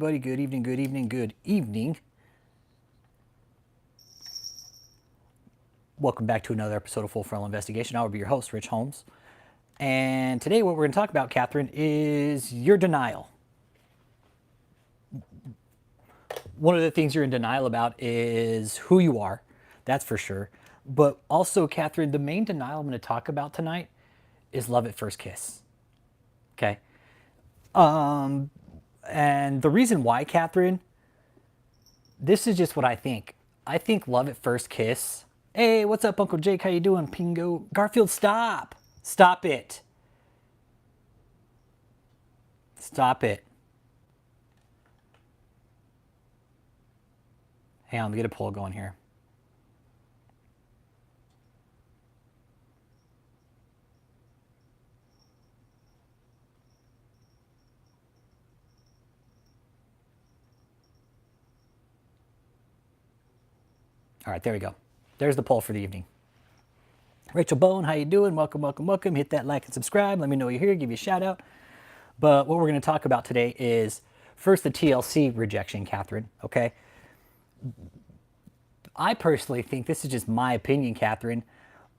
everybody. Good evening, good evening, good evening. Welcome back to another episode of Frontal Investigation. I will be your host, Rich Holmes. And today what we're going to talk about, Kathryn, is your denial. One of the things you're in denial about is who you are. That's for sure. But also, Kathryn, the main denial I'm going to talk about tonight is love at first kiss. Okay? And the reason why, Kathryn, this is just what I think. I think love at first kiss. Hey, what's up, Uncle Jake? How you doing, Pingo? Garfield, stop. Stop it. Stop it. Hang on, let me get a poll going here. All right, there we go. There's the poll for the evening. Rachel Bone, how you doing? Welcome, welcome, welcome. Hit that like and subscribe. Let me know you're here. Give you a shout out. But what we're going to talk about today is first the TLC rejection, Kathryn. Okay. I personally think, this is just my opinion, Kathryn,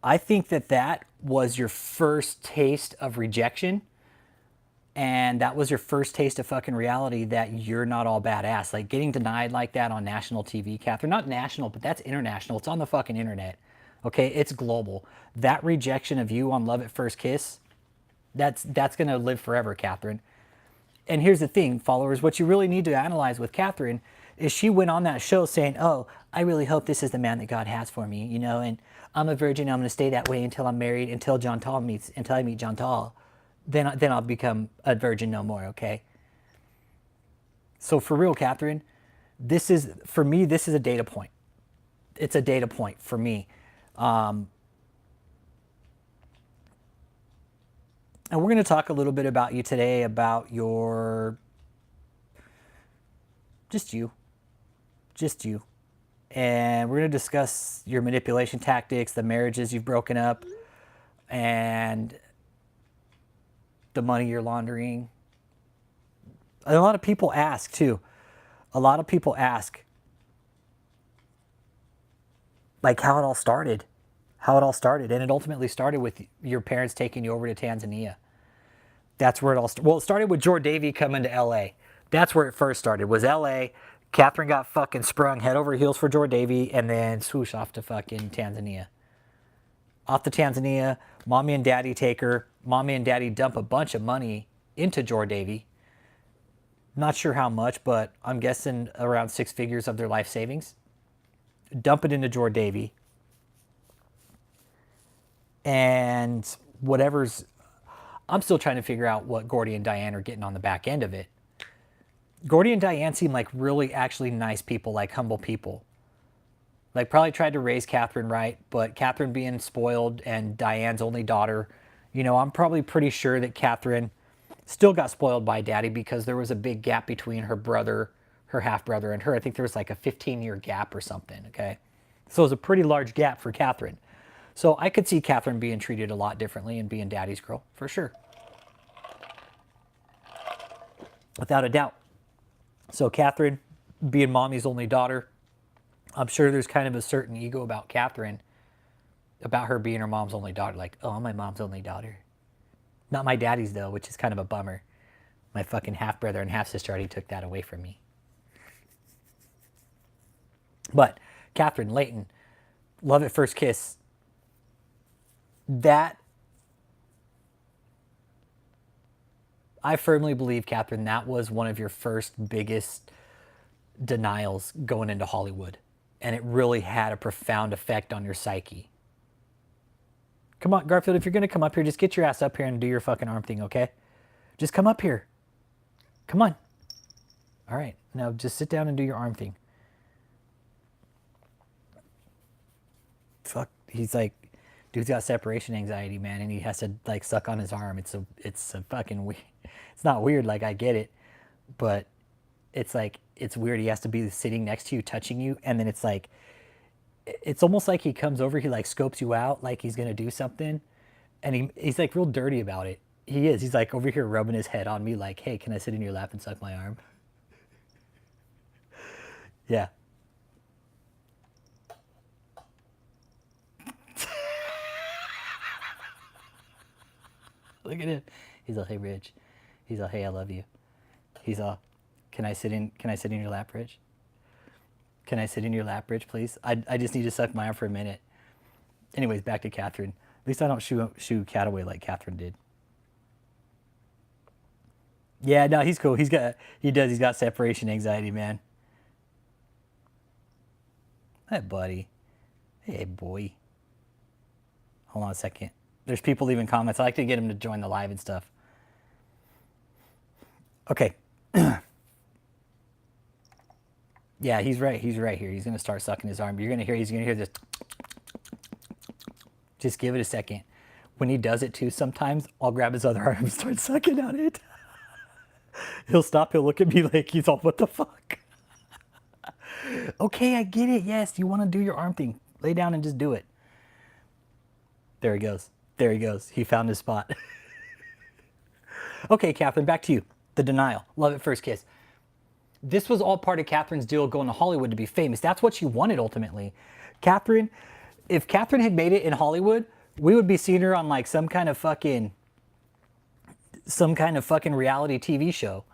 I think that that was your first taste of rejection. And that was your first taste of fucking reality that you're not all badass. Like getting denied like that on national TV, Kathryn. Not national, but that's international. It's on the fucking internet. Okay, it's global. That rejection of you on Love at First Kiss, that's going to live forever, Kathryn. And here's the thing, followers, what you really need to analyze with Kathryn is she went on that show saying, oh, I really hope this is the man that God has for me, you know, and I'm a virgin, I'm going to stay that way until I'm married, until I meet John Tall. Then I'll become a virgin no more, okay? So for real, Kathryn, for me, this is a data point. It's a data point for me. And we're going to talk a little bit about you today, about your, just you. And we're going to discuss your manipulation tactics, the marriages you've broken up, and the money you're laundering. And a lot of people ask too. A lot of people ask, like, how it all started. And it ultimately started with your parents taking you over to Tanzania. That's where it all started. Well, it started with George Davey coming to LA. That's where it first started, was LA. Kathryn got fucking sprung head over heels for George Davey, and then swoosh off to fucking Tanzania. Off to Tanzania, mommy and daddy take her. Mommy and daddy dump a bunch of money into George Davey. Not sure how much, but I'm guessing around 6 figures of their life savings. Dump it into George Davey. And whatever's... I'm still trying to figure out what Gordy and Diane are getting on the back end of it. Gordy and Diane seem like really actually nice people, like humble people. Like probably tried to raise Kathryn right, but Kathryn being spoiled and Diane's only daughter, you know, I'm probably pretty sure that Kathryn still got spoiled by daddy because there was a big gap between her brother, her half-brother, and her. I think there was like a 15-year gap or something, okay? So it was a pretty large gap for Kathryn. So I could see Kathryn being treated a lot differently and being daddy's girl, for sure. Without a doubt. So Kathryn being mommy's only daughter, I'm sure there's kind of a certain ego about Kathryn, about her being her mom's only daughter. Like, oh, I'm my mom's only daughter. Not my daddy's, though, which is kind of a bummer. My fucking half-brother and half-sister already took that away from me. But Kathryn, Leighton, love at first kiss. That, I firmly believe, Kathryn, that was one of your first biggest denials going into Hollywood. And it really had a profound effect on your psyche. Come on, Garfield, if you're going to come up here, just get your ass up here and do your fucking arm thing, okay? Just come up here. Come on. All right, now just sit down and do your arm thing. Fuck, he's like, dude's got separation anxiety, man, and he has to like suck on his arm. It's a fucking weird. It's not weird, like I get it, but it's like, it's weird. He has to be sitting next to you, touching you, and then it's like, it's almost like he comes over, he like scopes you out like he's gonna do something, and he's like real dirty about it. He is. He's like over here rubbing his head on me like, hey, can I sit in your lap and suck my arm? Yeah. Look at him. He's all, hey, Rich. He's all, hey, I love you. He's all, can I sit in your lap, Rich? Can I sit in your lap, Rich, please? I just need to suck my arm for a minute. Anyways, back to Kathryn. At least I don't shoo Cat away like Kathryn did. Yeah, no, he's cool. He's got separation anxiety, man. Hey, buddy. Hey, boy. Hold on a second. There's people leaving comments. I like to get him to join the live and stuff. Okay. Yeah, he's right. He's right here. He's gonna start sucking his arm. He's gonna hear this. Just give it a second. When he does it too, sometimes I'll grab his other arm and start sucking on it. He'll stop. He'll look at me like he's all, what the fuck? Okay, I get it. Yes, you want to do your arm thing. Lay down and just do it. There he goes. There he goes. He found his spot. Okay, Kathryn, back to you. The denial. Love at first kiss. This was all part of Kathryn's deal going to Hollywood to be famous. That's what she wanted ultimately. Kathryn, if Kathryn had made it in Hollywood, we would be seeing her on like some kind of fucking reality TV show.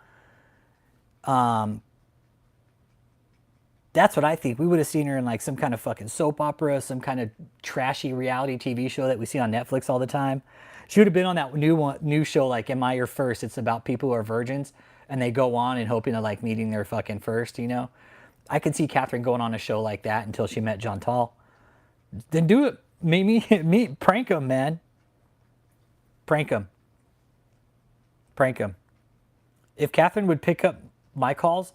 That's what I think. We would have seen her in like some kind of fucking soap opera, some kind of trashy reality TV show that we see on Netflix all the time. She would have been on that new show like Am I Your First? It's about people who are virgins and they go on and hoping to like meeting their fucking first, you know? I could see Kathryn going on a show like that until she met John Tall. Then do it. Prank him, man. Prank him. Prank him. If Kathryn would pick up my calls,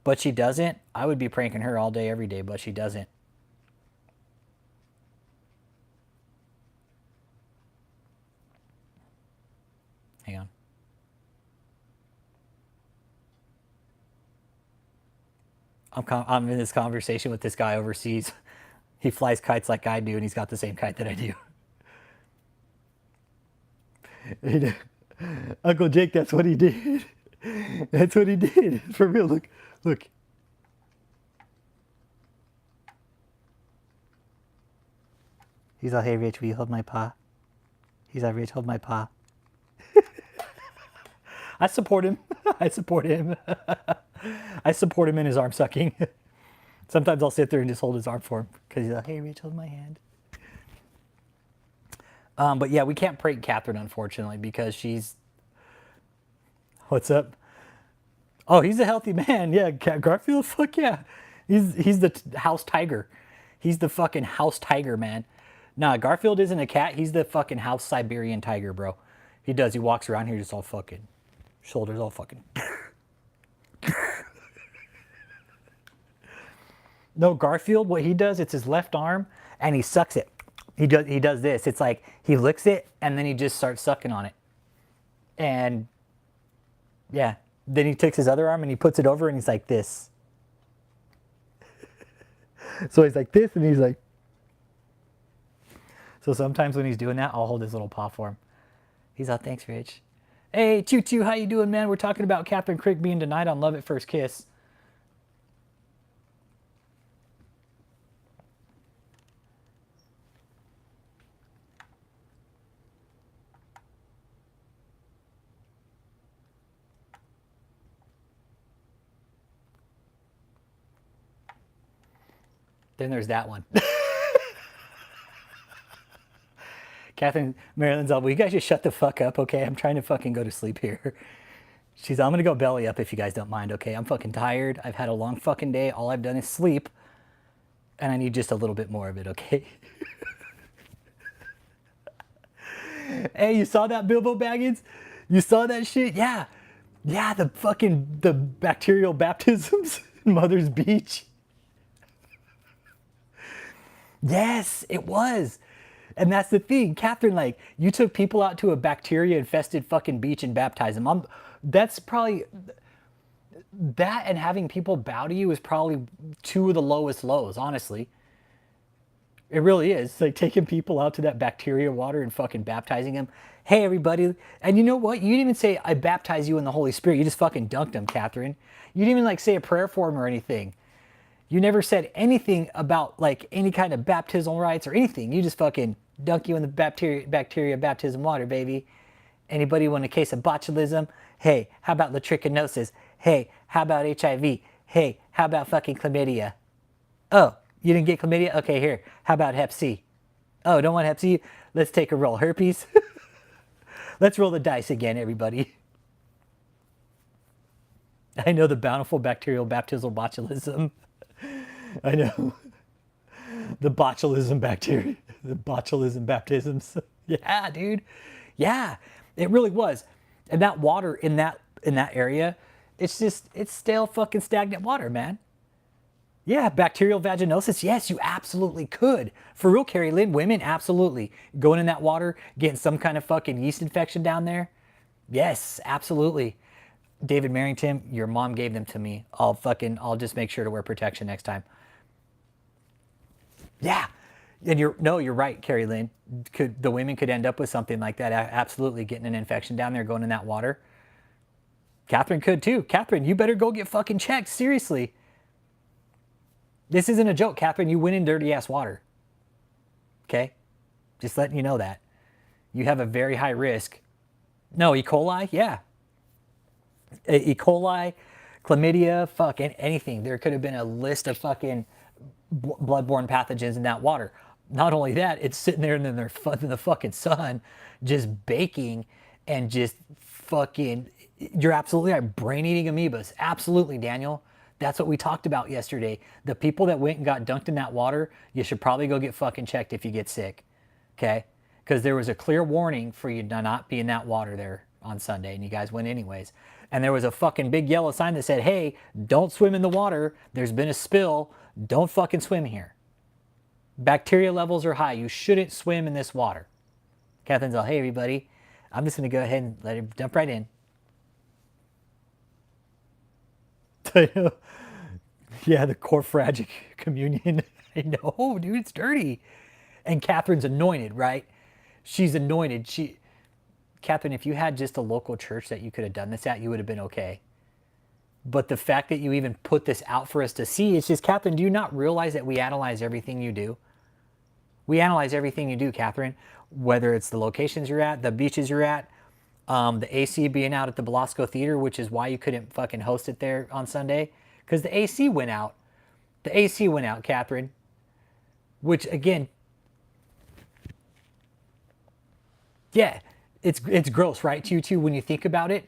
but she doesn't, I would be pranking her all day, every day, but she doesn't. Hang on. I'm in this conversation with this guy overseas. He flies kites like I do, and he's got the same kite that I do. Uncle Jake, that's what he did. That's what he did. For real, look. Look. He's all, hey, Rich, will you hold my paw? He's all, Rich, hold my paw. I support him. I support him. I support him in his arm sucking. Sometimes I'll sit there and just hold his arm for him because he's like, hey, Rich, hold my hand. But yeah, we can't prank Kathryn, unfortunately, because she's... What's up? Oh, he's a healthy man. Yeah, Garfield, fuck yeah. He's the house tiger. He's the fucking house tiger, man. Nah, Garfield isn't a cat. He's the fucking house Siberian tiger, bro. He does. He walks around here just all fucking... Shoulders all fucking... No, Garfield, what he does, it's his left arm, and he sucks it. He does this. It's like he licks it, and then he just starts sucking on it. And, yeah. Then he takes his other arm, and he puts it over, and he's like this. So he's like this, and he's like... So sometimes when he's doing that, I'll hold his little paw for him. He's all, thanks, Rich. Hey, Choo-Choo, how you doing, man? We're talking about KathrynKrick being denied on Love at First Kiss. Then there's that one. Kathryn, Marilyn's all, will you guys just shut the fuck up, okay? I'm trying to fucking go to sleep here. She's, I'm gonna go belly up if you guys don't mind, okay? I'm fucking tired. I've had a long fucking day. All I've done is sleep. And I need just a little bit more of it, okay? Hey, you saw that, Bilbo Baggins? You saw that shit? Yeah. Yeah, the bacterial baptisms in Mother's Beach. Yes, it was. And that's the thing. Kathryn, like, you took people out to a bacteria-infested fucking beach and baptized them. That's probably... That and having people bow to you is probably two of the lowest lows, honestly. It really is. It's like taking people out to that bacteria water and fucking baptizing them. Hey, everybody. And you know what? You didn't even say, I baptize you in the Holy Spirit. You just fucking dunked them, Kathryn. You didn't even, like, say a prayer for them or anything. You never said anything about like any kind of baptismal rites or anything. You just fucking dunk you in the bacteria baptism water, baby. Anybody want a case of botulism? Hey, how about latrichinosis? Hey, how about HIV? Hey, how about fucking chlamydia? Oh, you didn't get chlamydia? Okay, here. How about hep C? Oh, don't want hep C? Let's take a roll. Herpes? Let's roll the dice again, everybody. I know the bountiful bacterial baptismal botulism. I know. The botulism bacteria. The botulism baptisms. Yeah, dude. Yeah, it really was. And that water in that area, it's stale fucking stagnant water, man. Yeah, bacterial vaginosis. Yes, you absolutely could. For real, Carrie Lynn, women, absolutely. Going in that water, getting some kind of fucking yeast infection down there. Yes, absolutely. David Merrington, your mom gave them to me. I'll just make sure to wear protection next time. Yeah. And you're right, Carrie Lynn. The women could end up with something like that. Absolutely, getting an infection down there, going in that water. Kathryn could too. Kathryn, you better go get fucking checked. Seriously. This isn't a joke, Kathryn. You went in dirty ass water. Okay? Just letting you know that. You have a very high risk. No, E. coli? Yeah. E. coli, chlamydia, fucking anything. There could have been a list of fucking bloodborne pathogens in that water. Not only that, it's sitting there in the fucking sun, just baking and just fucking, you're absolutely right, brain-eating amoebas. Absolutely, Daniel. That's what we talked about yesterday. The people that went and got dunked in that water, you should probably go get fucking checked if you get sick. Okay? Because there was a clear warning for you to not be in that water there on Sunday, and you guys went anyways. And there was a fucking big yellow sign that said, hey, don't swim in the water. There's been a spill. Don't fucking swim here. Bacteria levels are high. You shouldn't swim in this water. Kathryn's all, hey, everybody. I'm just going to go ahead and let it dump right in. Yeah, the corphagic communion. I know, dude, it's dirty. And Kathryn's anointed, right? She's anointed. Kathryn, if you had just a local church that you could have done this at, you would have been okay. But the fact that you even put this out for us to see, it's just, Kathryn, do you not realize that we analyze everything you do? We analyze everything you do, Kathryn, whether it's the locations you're at, the beaches you're at, the AC being out at the Belasco Theater, which is why you couldn't fucking host it there on Sunday, because the AC went out. The AC went out, Kathryn, which again, yeah, it's gross, right, to you too, when you think about it.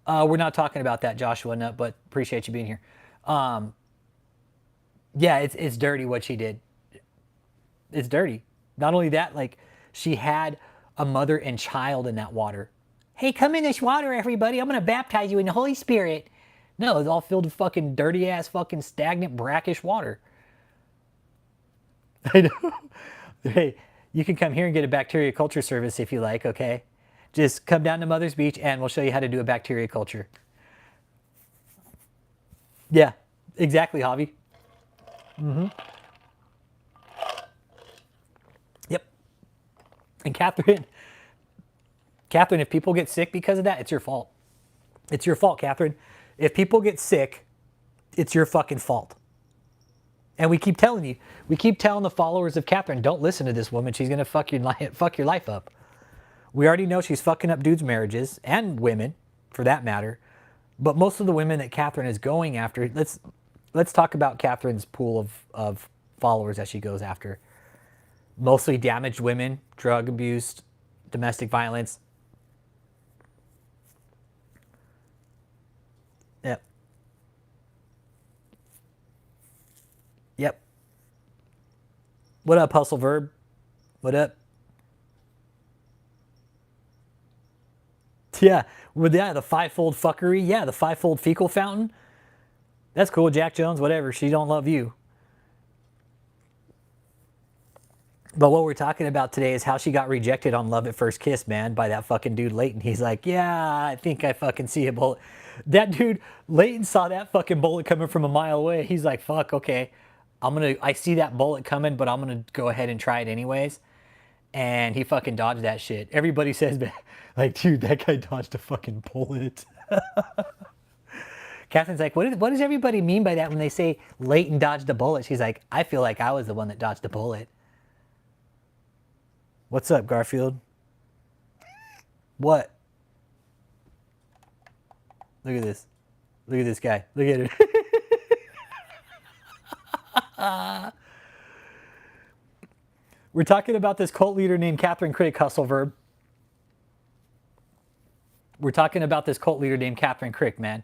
We're not talking about that, Joshua, no, but appreciate you being here. Yeah, it's dirty what she did. It's dirty. Not only that, like, she had a mother and child in that water. Hey, come in this water, everybody. I'm going to baptize you in the Holy Spirit. No, it's all filled with fucking dirty-ass, fucking stagnant, brackish water. I know. Hey, you can come here and get a bacteria culture service if you like, okay? Just come down to Mother's Beach and we'll show you how to do a bacteria culture. Yeah, exactly, Javi. Mm-hmm. Yep. And Kathryn, if people get sick because of that, it's your fault. It's your fault, Kathryn. If people get sick, it's your fucking fault. And we keep telling you, we keep telling the followers of Kathryn, don't listen to this woman. She's going to fuck your life up. We already know she's fucking up dudes' marriages, and women, for that matter. But most of the women that Kathryn is going after, let's talk about Kathryn's pool of followers that she goes after. Mostly damaged women, drug abuse, domestic violence. Yep. Yep. What up, Hustle Verb? What up? Yeah, with the fivefold fuckery. Yeah, the fivefold fecal fountain. That's cool, Jack Jones, whatever. She don't love you. But what we're talking about today is how she got rejected on Love at First Kiss, man, by that fucking dude Leighton. He's like, yeah, I think I fucking see a bullet. That dude, Leighton, saw that fucking bullet coming from a mile away. He's like, fuck, okay. I see that bullet coming, but I'm going to go ahead and try it anyways. And he fucking dodged that shit. Everybody says, like, dude, that guy dodged a fucking bullet. Kathryn's like, what does everybody mean by that when they say Leighton dodged a bullet? She's like, I feel like I was the one that dodged a bullet. What's up, Garfield? What? Look at this. Look at this guy. Look at it. We're talking about this cult leader named KathrynKrick, hustle verb. We're talking about this cult leader named KathrynKrick, man.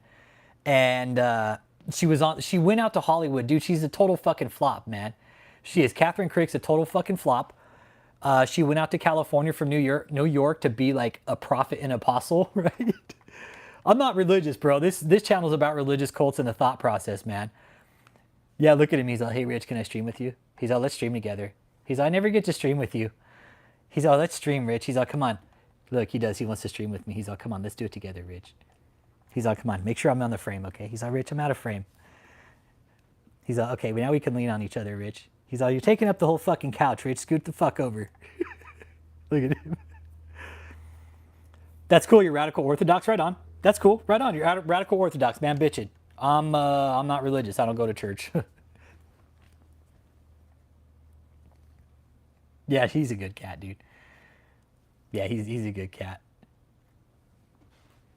And she went out to Hollywood. Dude, she's a total fucking flop, man. She is. KathrynKrick's a total fucking flop. She went out to California from New York to be like a prophet and apostle, right? I'm not religious, bro. This channel is about religious cults and the thought process, man. Yeah, look at him. He's all, hey, Rich, can I stream with you? He's all, let's stream together. He's all, I never get to stream with you. He's all, let's stream, Rich. He's all, come on. Look, he does. He wants to stream with me. He's all, come on, let's do it together, Rich. He's all, come on, make sure I'm on the frame, okay? He's all, Rich, I'm out of frame. He's all, okay, well, now we can lean on each other, Rich. He's all, you're taking up the whole fucking couch, Rich. Scoot the fuck over. Look at him. That's cool. You're radical Orthodox. Right on. That's cool. Right on. You're radical Orthodox, man. Bitchin'. I'm not religious. I don't go to church. Yeah, he's a good cat, dude. Yeah, he's a good cat.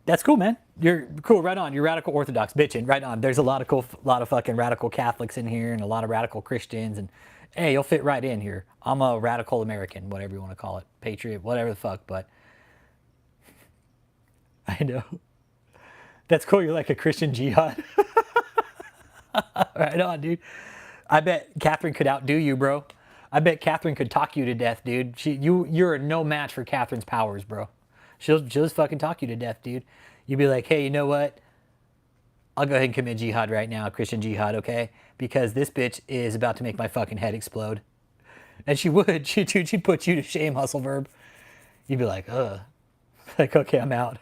That's cool, man. You're cool. Right on. You're radical Orthodox, bitchin'. Right on. There's a lot of fucking radical Catholics in here and a lot of radical Christians, and hey, you'll fit right in here. I'm a radical American, whatever you want to call it, patriot, whatever the fuck. But I know. That's cool. You're like a Christian jihad. Right on, dude. I bet Kathryn could outdo you, bro. I bet Kathryn could talk you to death, dude. You're no match for Kathryn's powers, bro. She'll just fucking talk you to death, dude. You'd be like, hey, you know what? I'll go ahead and commit jihad right now, Christian jihad, okay? Because this bitch is about to make my fucking head explode. And she would. She'd put you to shame, hustle verb. You'd be like, ugh. Like, okay, I'm out.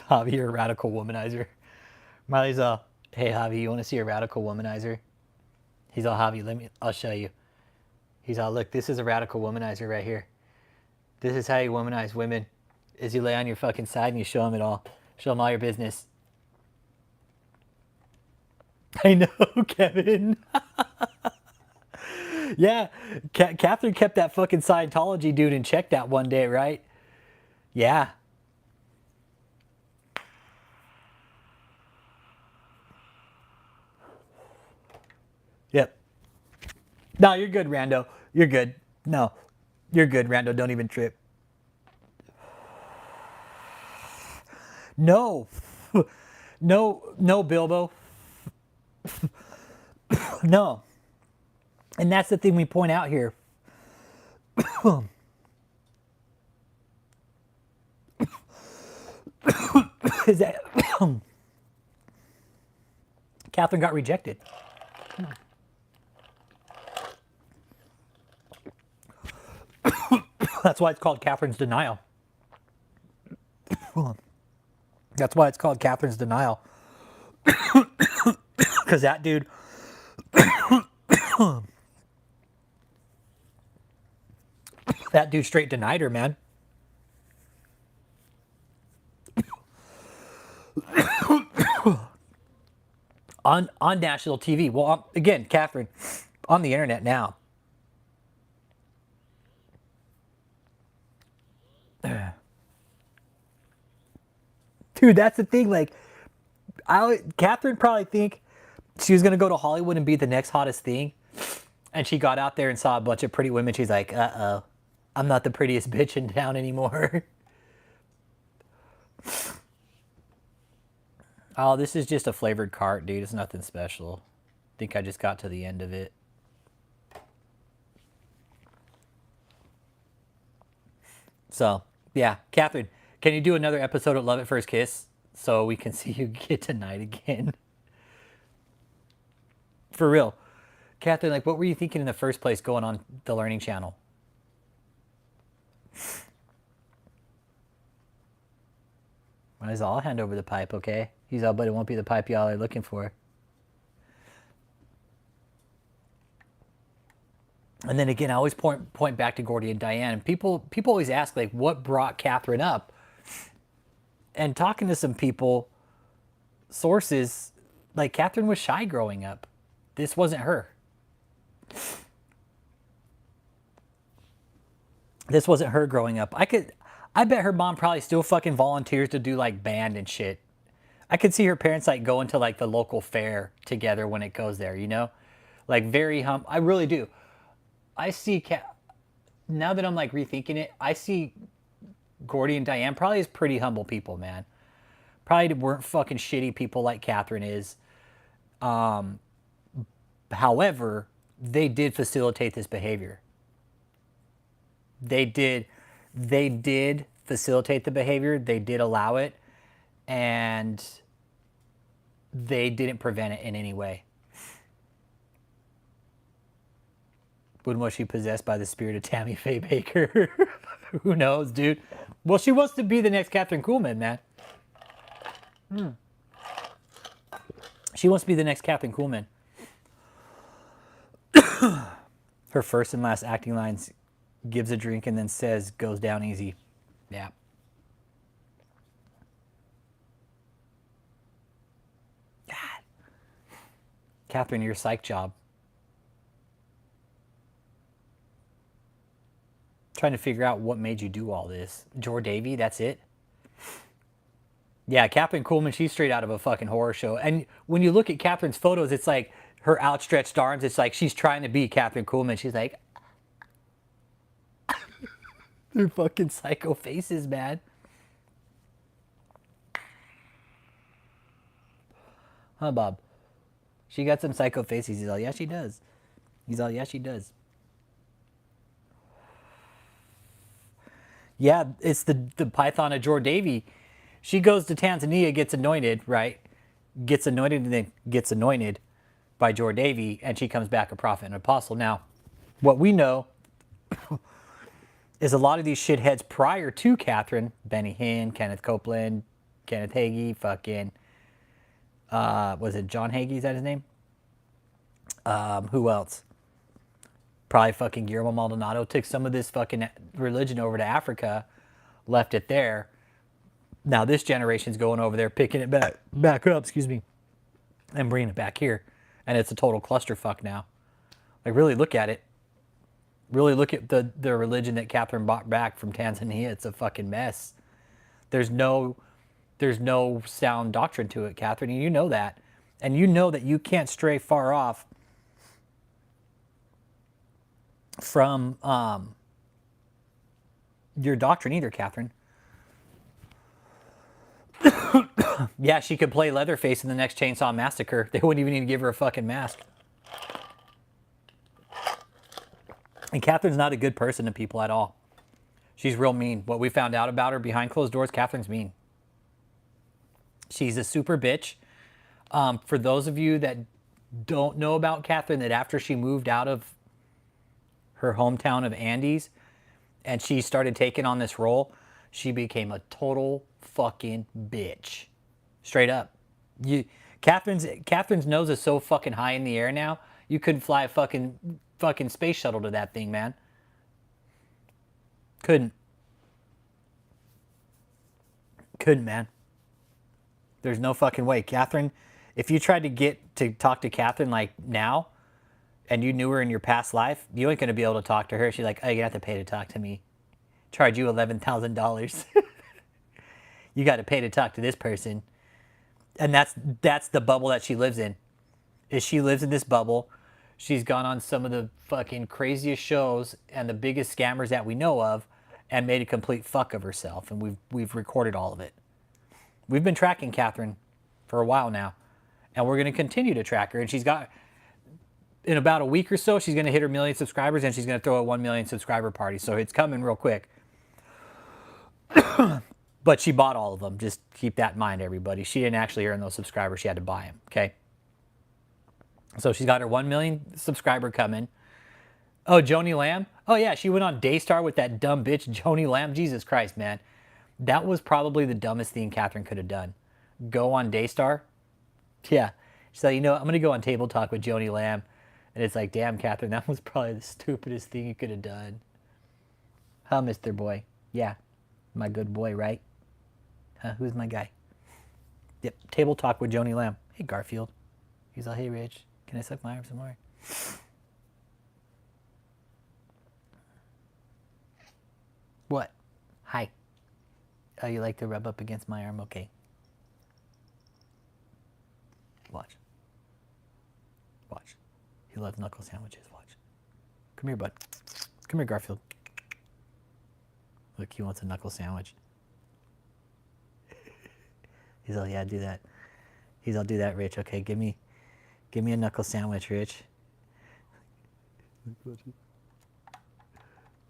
Javi, you're a radical womanizer. Miley's all, hey, Javi, you want to see a radical womanizer? He's all, Javi, I'll show you. He's all, look, this is a radical womanizer right here. This is how you womanize women, is you lay on your fucking side and you show them it all. Show them all your business. I know, Kevin. Yeah, Kathryn kept that fucking Scientology dude in check that one day, right? Yeah. Yep. No, you're good, Rando. You're good. No, you're good, Rando. Don't even trip. No. No, Bilbo. No. And that's the thing we point out here. Is that Kathryn got rejected. That's why it's called Kathryn's denial. That's why it's called Kathryn's denial. Because that dude... that dude straight denied her, man. on national TV. Well, again, Kathryn, on the internet now. Dude, that's the thing. Like, Kathryn probably think she was gonna go to Hollywood and be the next hottest thing, and she got out there and saw a bunch of pretty women. She's like, uh-oh, I'm not the prettiest bitch in town anymore. Oh, this is just a flavored cart, dude. It's nothing special. I think I just got to the end of it. So, yeah. Kathryn, can you do another episode of Love at First Kiss so we can see you get tonight again? For real. Kathryn, like, what were you thinking in the first place going on the Learning Channel? I'll hand over the pipe, okay? He's all, but it won't be the pipe y'all are looking for. And then again, I always point back to Gordy and Diane. And people always ask, like, what brought Kathryn up? And talking to some people, sources, like, Kathryn was shy growing up. This wasn't her. This wasn't her growing up. I bet her mom probably still fucking volunteers to do like band and shit. I could see her parents like going to like the local fair together when it goes there, you know? Like very I really do. I see now that I'm like rethinking it, I see Gordy and Diane probably as pretty humble people, man. Probably weren't fucking shitty people like Kathryn is. However, they did facilitate this behavior. They did facilitate the behavior. They did allow it, and they didn't prevent it in any way. When was she possessed by the spirit of Tammy Faye Baker? Who knows, dude? Well, she wants to be the next Kathryn Kuhlman, man. She wants to be the next Kathryn Kuhlman. Her first and last acting lines: gives a drink and then says, goes down easy. Yeah. God. Kathryn, your psych job. Trying to figure out what made you do all this. Jor Davy, that's it? Yeah, Kathryn Kuhlman, she's straight out of a fucking horror show. And when you look at Kathryn's photos, it's like her outstretched arms. It's like she's trying to be Kathryn Kuhlman. She's like, their fucking psycho faces, man. Huh, Bob? She got some psycho faces. He's all, yeah, she does. He's all, yeah, she does. Yeah, it's the Python of Jor Davy. She goes to Tanzania, gets anointed, right? Gets anointed and then gets anointed by Jor Davy, and she comes back a prophet and apostle. Now, what we know is a lot of these shitheads prior to Kathryn, Benny Hinn, Kenneth Copeland, Kenneth Hagee, fucking, was it John Hagee, is that his name? Who else? Probably fucking Guillermo Maldonado took some of this fucking religion over to Africa, left it there. Now this generation's going over there, picking it back up, excuse me, and bringing it back here. And it's a total clusterfuck now. Like, really look at it. Really look at the religion that Kathryn brought back from Tanzania. It's a fucking mess. There's no sound doctrine to it, Kathryn, and you know that. And you know that you can't stray far off from your doctrine either, Kathryn. Yeah, she could play Leatherface in the next Chainsaw Massacre. They wouldn't even need to give her a fucking mask. And Kathryn's not a good person to people at all. She's real mean. What we found out about her behind closed doors, Kathryn's mean. She's a super bitch. For those of you that don't know about Kathryn, that after she moved out of her hometown of Andes and she started taking on this role, she became a total fucking bitch. Straight up. Kathryn's nose is so fucking high in the air now, you couldn't fly a fucking space shuttle to that thing, man. Couldn't, man. There's no fucking way. Kathryn, if you tried to get to talk to Kathryn like now, and you knew her in your past life, you ain't gonna be able to talk to her. She's like, oh, you have to pay to talk to me. Charge you $11,000. You got to pay to talk to this person. And that's the bubble that she lives in. Is she lives in this bubble. She's gone on some of the fucking craziest shows and the biggest scammers that we know of, and made a complete fuck of herself. And we've recorded all of it. We've been tracking Kathryn for a while now, and we're gonna continue to track her. And she's got, in about a week or so, she's gonna hit her 1 million subscribers, and she's gonna throw a 1 million subscriber party. So it's coming real quick. But she bought all of them. Just keep that in mind, everybody. She didn't actually earn those subscribers. She had to buy them, okay? So she's got her 1 million subscriber coming. Oh, Joni Lamb? Oh, yeah, she went on Daystar with that dumb bitch, Joni Lamb. Jesus Christ, man. That was probably the dumbest thing Kathryn could have done. Go on Daystar? Yeah. She's like, you know, I'm going to go on Table Talk with Joni Lamb. And it's like, damn, Kathryn, that was probably the stupidest thing you could have done. Huh, Mr. Boy? Yeah, my good boy, right? Huh, who's my guy? Yep, table talk with Joni Lamb. Hey, Garfield. He's all, hey, Rich, can I suck my arm some more? What? Hi. Oh, you like to rub up against my arm? Okay. Watch. Watch. He loves knuckle sandwiches. Watch. Come here, bud. Come here, Garfield. Look, he wants a knuckle sandwich. He's all, yeah, do that. He's all, do that, Rich. Okay, give me a knuckle sandwich, Rich.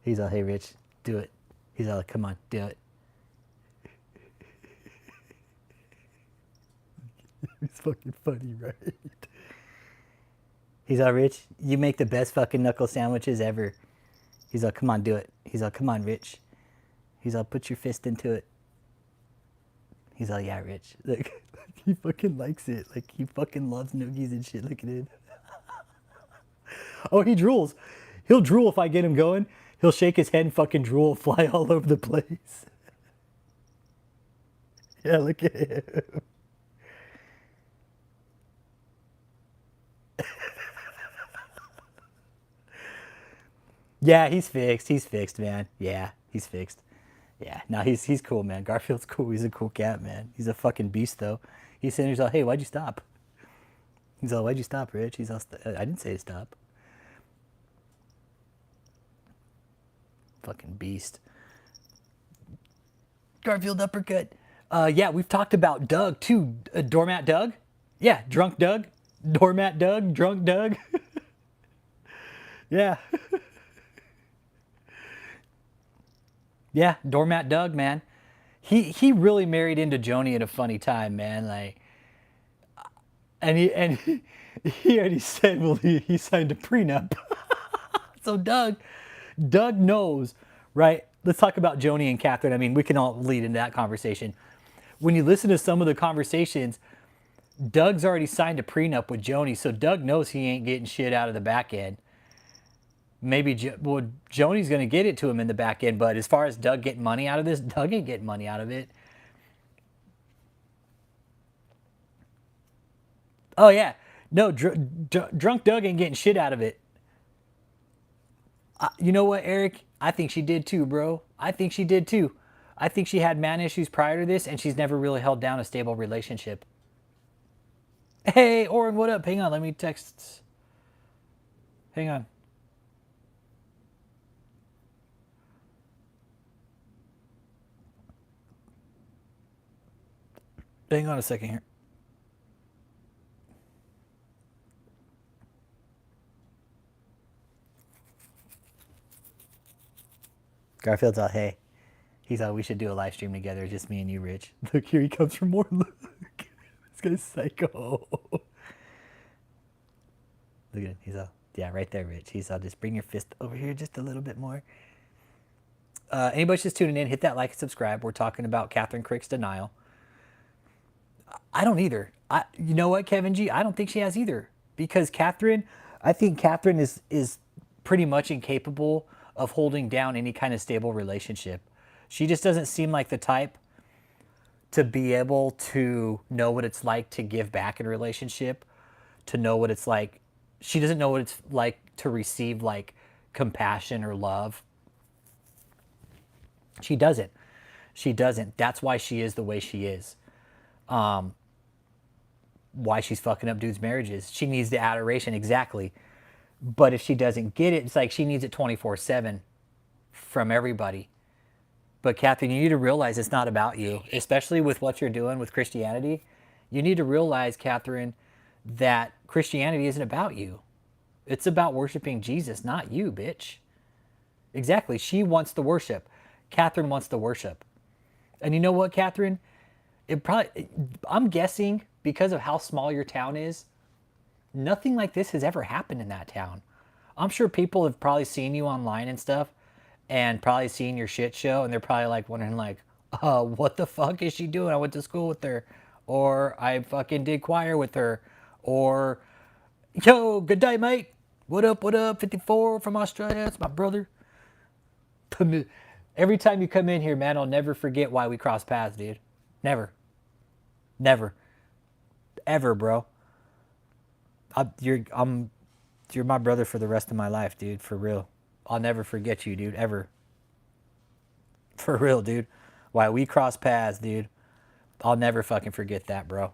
He's all, hey, Rich, do it. He's all, come on, do it. It's fucking funny, right? He's all, Rich, you make the best fucking knuckle sandwiches ever. He's all, come on, do it. He's all, come on, Rich. He's all, put your fist into it. He's all, yeah, Rich. Like, he fucking likes it. Like, he fucking loves noogies and shit. Look at it. Oh, he drools. He'll drool if I get him going. He'll shake his head and fucking drool, fly all over the place. Yeah, look at him. Yeah, he's fixed. He's fixed, man. Yeah, he's fixed. Yeah, no, he's cool, man. Garfield's cool. He's a cool cat, man. He's a fucking beast, though. He's saying, he's all, hey, why'd you stop? He's all, why'd you stop, Rich? He's all, I didn't say to stop. Fucking beast. Garfield uppercut. Yeah, we've talked about Doug, too. Doormat Doug? Yeah, drunk Doug. Doormat Doug, drunk Doug. Yeah. Yeah, Doormat Doug, man. He really married into Joni at a funny time, man. Like, and he already said, well, he signed a prenup. So Doug knows, right? Let's talk about Joni and Kathryn. I mean, we can all lead into that conversation. When you listen to some of the conversations, Doug's already signed a prenup with Joni, so Doug knows he ain't getting shit out of the back end. Maybe, Joni's going to get it to him in the back end, but as far as Doug getting money out of this, Doug ain't getting money out of it. Oh, yeah. No, drunk Doug ain't getting shit out of it. You know what, Eric? I think she did too, bro. I think she did too. I think she had man issues prior to this, and she's never really held down a stable relationship. Hey, Oren, what up? Hang on, let me text. Hang on. Hang on a second here. Garfield's all, hey. He's all, we should do a live stream together, just me and you, Rich. Look, here he comes for more. Look. This guy's psycho. Look at him. He's all, yeah, right there, Rich. He's all, just bring your fist over here just a little bit more. Anybody just tuning in, hit that like and subscribe. We're talking about KathrynKrick's denial. I don't either. You know what, Kevin G? I don't think she has either. Because Kathryn, I think Kathryn is pretty much incapable of holding down any kind of stable relationship. She just doesn't seem like the type to be able to know what it's like to give back in a relationship, to know what it's like. She doesn't know what it's like to receive like compassion or love. She doesn't. She doesn't. That's why she is the way she is. Why she's fucking up dudes' marriages. She needs the adoration, exactly. But if she doesn't get it, it's like she needs it 24/7 from everybody. But Kathryn, you need to realize it's not about you, especially with what you're doing with Christianity. You need to realize, Kathryn, that Christianity isn't about you. It's about worshiping Jesus, not you, bitch. Exactly. She wants the worship. Kathryn wants the worship. And you know what, Kathryn? I'm guessing because of how small your town is, nothing like this has ever happened in that town. I'm sure people have probably seen you online and stuff and probably seen your shit show, and they're probably like wondering like, what the fuck is she doing? I went to school with her, or I fucking did choir with her, or yo, good day, mate. What up, 54 from Australia. That's my brother. Every time you come in here, man, I'll never forget why we crossed paths, dude. Never. Never. Ever, bro. You're my brother for the rest of my life, dude. For real. I'll never forget you, dude. Ever. For real, dude. Why we crossed paths, dude. I'll never fucking forget that, bro.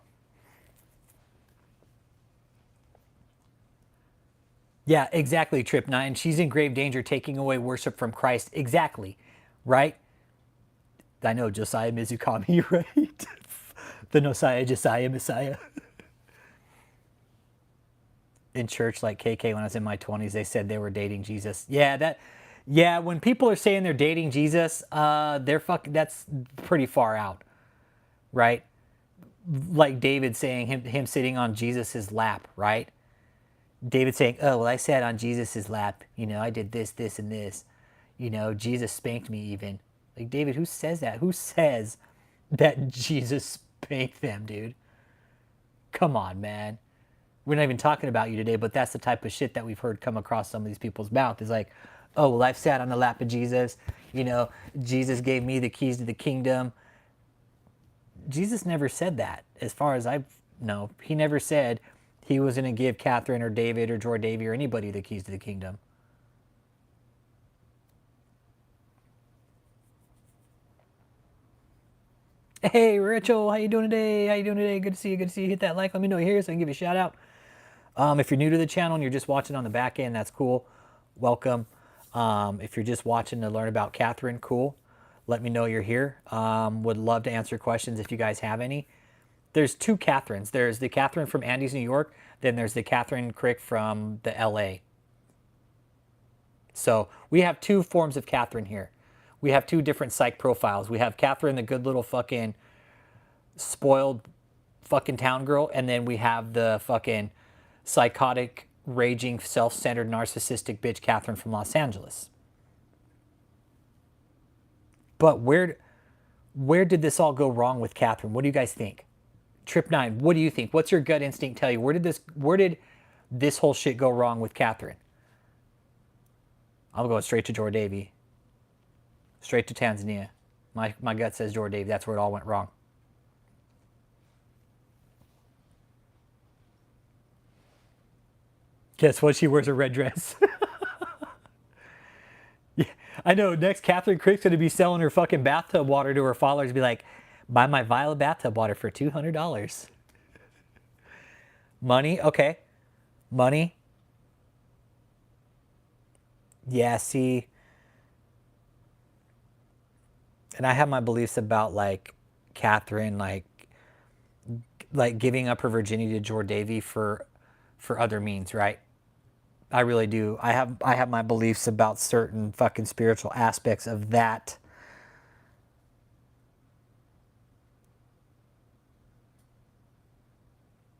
Yeah, exactly, Trip 9. She's in grave danger taking away worship from Christ. Exactly. Right? I know, Josiah Mizukami, right? The Josiah Messiah. In church, like KK, when I was in my 20s, they said they were dating Jesus. Yeah, when people are saying they're dating Jesus, that's pretty far out, right? Like David saying him sitting on Jesus's lap, right? David saying, "Oh, well, I sat on Jesus's lap. I did this, this, and this. Jesus spanked me even." Like, David, who says that? Who says that Jesus spanked them, dude? Come on, man. We're not even talking about you today, but that's the type of shit that we've heard come across some of these people's mouth. Is like, "Oh, well, I've sat on the lap of Jesus. Jesus gave me the keys to the kingdom." Jesus never said that, as far as I know. He never said he was going to give Kathryn or David or Jor Davy or anybody the keys to the kingdom. Hey, Rachel, how you doing today? Good to see you. Good to see you. Hit that like. Let me know you're here so I can give you a shout out. If you're new to the channel and you're just watching on the back end, that's cool. Welcome. If you're just watching to learn about Kathryn, cool. Let me know you're here. Would love to answer questions if you guys have any. There's two Kathryns. There's the Kathryn from Andy's, New York. Then there's the KathrynKrick from the LA. So we have two forms of Kathryn here. We have two different psych profiles. We have Kathryn, the good little fucking spoiled fucking town girl, and then we have the fucking psychotic, raging, self-centered, narcissistic bitch Kathryn from Los Angeles. But where did this all go wrong with Kathryn? What do you guys think? Trip 9, what do you think? What's your gut instinct tell you? Where did this whole shit go wrong with Kathryn? I'm going straight to Jor Davy. Straight to Tanzania. My gut says Jor Davy. That's where it all went wrong. Guess what? She wears a red dress. Yeah, I know. Next, KathrynKrick's going to be selling her fucking bathtub water to her followers. Be like, buy my vial of bathtub water for $200. Money? Okay. Money? Yeah, see. And I have my beliefs about, like, Kathryn, like giving up her virginity to Jor Davy for other means, right? I really do. I have my beliefs about certain fucking spiritual aspects of that.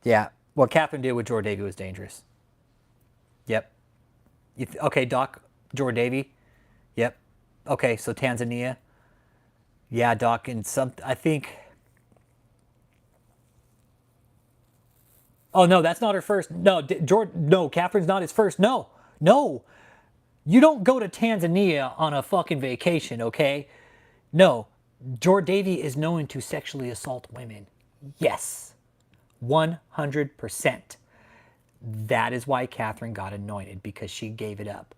Yeah. What Kathryn did with Jor Davy was dangerous. Yep. Okay, Doc, Jor Davy. Yep. Okay, so Tanzania. Yeah, Doc, and I think. Oh no, that's not her first. No, no, Kathryn's not his first. No, no. You don't go to Tanzania on a fucking vacation, okay? No. Jor Davy is known to sexually assault women. Yes. 100%. That is why Kathryn got anointed, because she gave it up.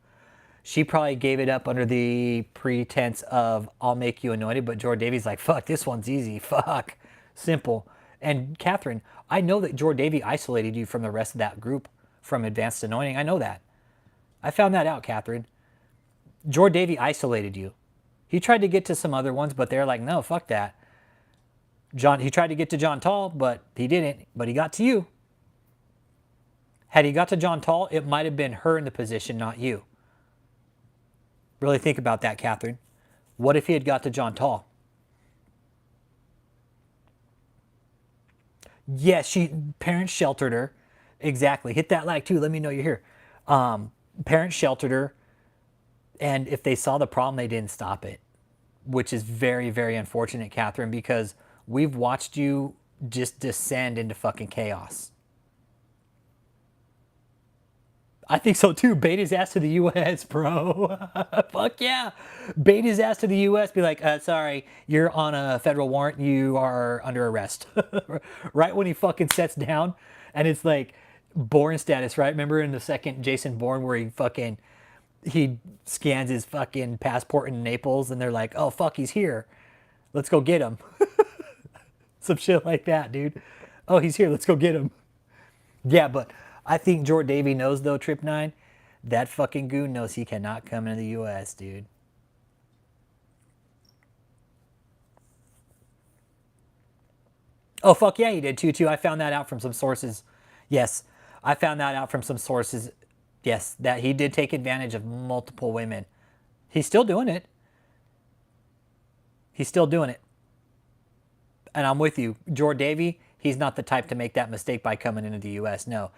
She probably gave it up under the pretense of, I'll make you anointed, but Jor Davy's like, fuck, this one's easy. Fuck. Simple. And Kathryn, I know that Jor Davy isolated you from the rest of that group from Advanced Anointing. I know that. I found that out, Kathryn. Jor Davy isolated you. He tried to get to some other ones, but they're like, no, fuck that. He tried to get to John Tall, but he didn't. But he got to you. Had he got to John Tall, it might have been her in the position, not you. Really think about that, Kathryn. What if he had got to John Tall? Yes, parents sheltered her. Exactly. Hit that like too. Let me know you're here. Parents sheltered her. And if they saw the problem, they didn't stop it. Which is very, very unfortunate, Kathryn, because we've watched you just descend into fucking chaos. I think so too. Bait his ass to the U.S., bro. Fuck yeah. Bait his ass to the U.S. Be like, sorry, you're on a federal warrant. You are under arrest. Right when he fucking sets down, and it's like Bourne status, right? Remember in the second Jason Bourne where he scans his fucking passport in Naples, and they're like, oh fuck, he's here. Let's go get him. Some shit like that, dude. Oh, he's here. Let's go get him. Yeah, but I think Jord Davy knows though, Trip 9, that fucking goon knows he cannot come into the U.S., dude. Oh, fuck yeah, he did too. I found that out from some sources. Yes, I found that out from some sources. Yes, that he did take advantage of multiple women. He's still doing it. He's still doing it. And I'm with you. Jord Davy, he's not the type to make that mistake by coming into the U.S. No,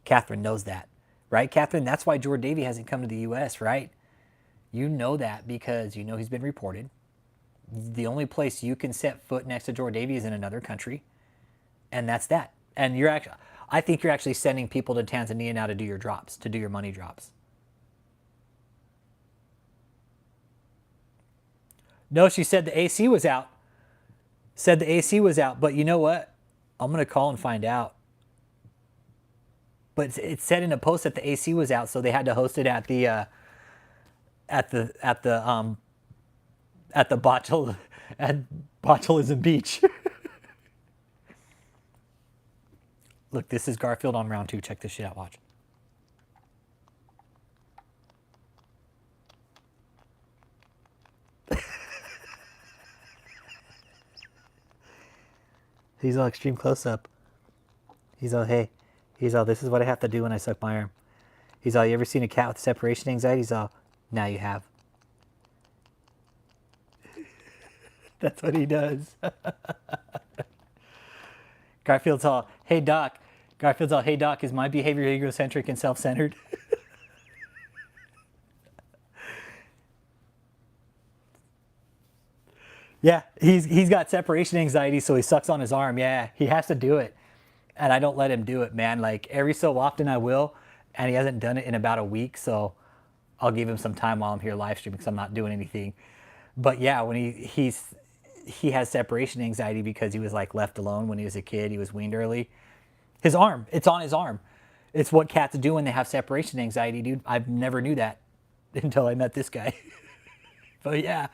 Kathryn knows that. Right, Kathryn? That's why Jord Davy hasn't come to the U.S., right? You know that because you know he's been reported. The only place you can set foot next to Jord Davy is in another country. And that's that. And I think you're actually sending people to Tanzania now to do your drops, to do your money drops. No, she said the AC was out. Said the AC was out, but you know what? I'm gonna call and find out. But it said in a post that the AC was out, so they had to host it at the at Botulism Beach. Look, this is Garfield on round 2. Check this shit out. Watch. He's all extreme close up. He's all, hey. He's all, this is what I have to do when I suck my arm. He's all, you ever seen a cat with separation anxiety? He's all, now you have. That's what he does. Garfield's all, hey doc. Garfield's all, hey doc, is my behavior egocentric and self-centered? Yeah, he's got separation anxiety, so he sucks on his arm. Yeah, he has to do it. And I don't let him do it, man. Like every so often I will, and he hasn't done it in about a week, so I'll give him some time while I'm here live streaming because I'm not doing anything. But yeah, when he has separation anxiety because he was like left alone when he was a kid. He was weaned early. His arm, it's on his arm. It's what cats do when they have separation anxiety, dude. I never knew that until I met this guy. But yeah,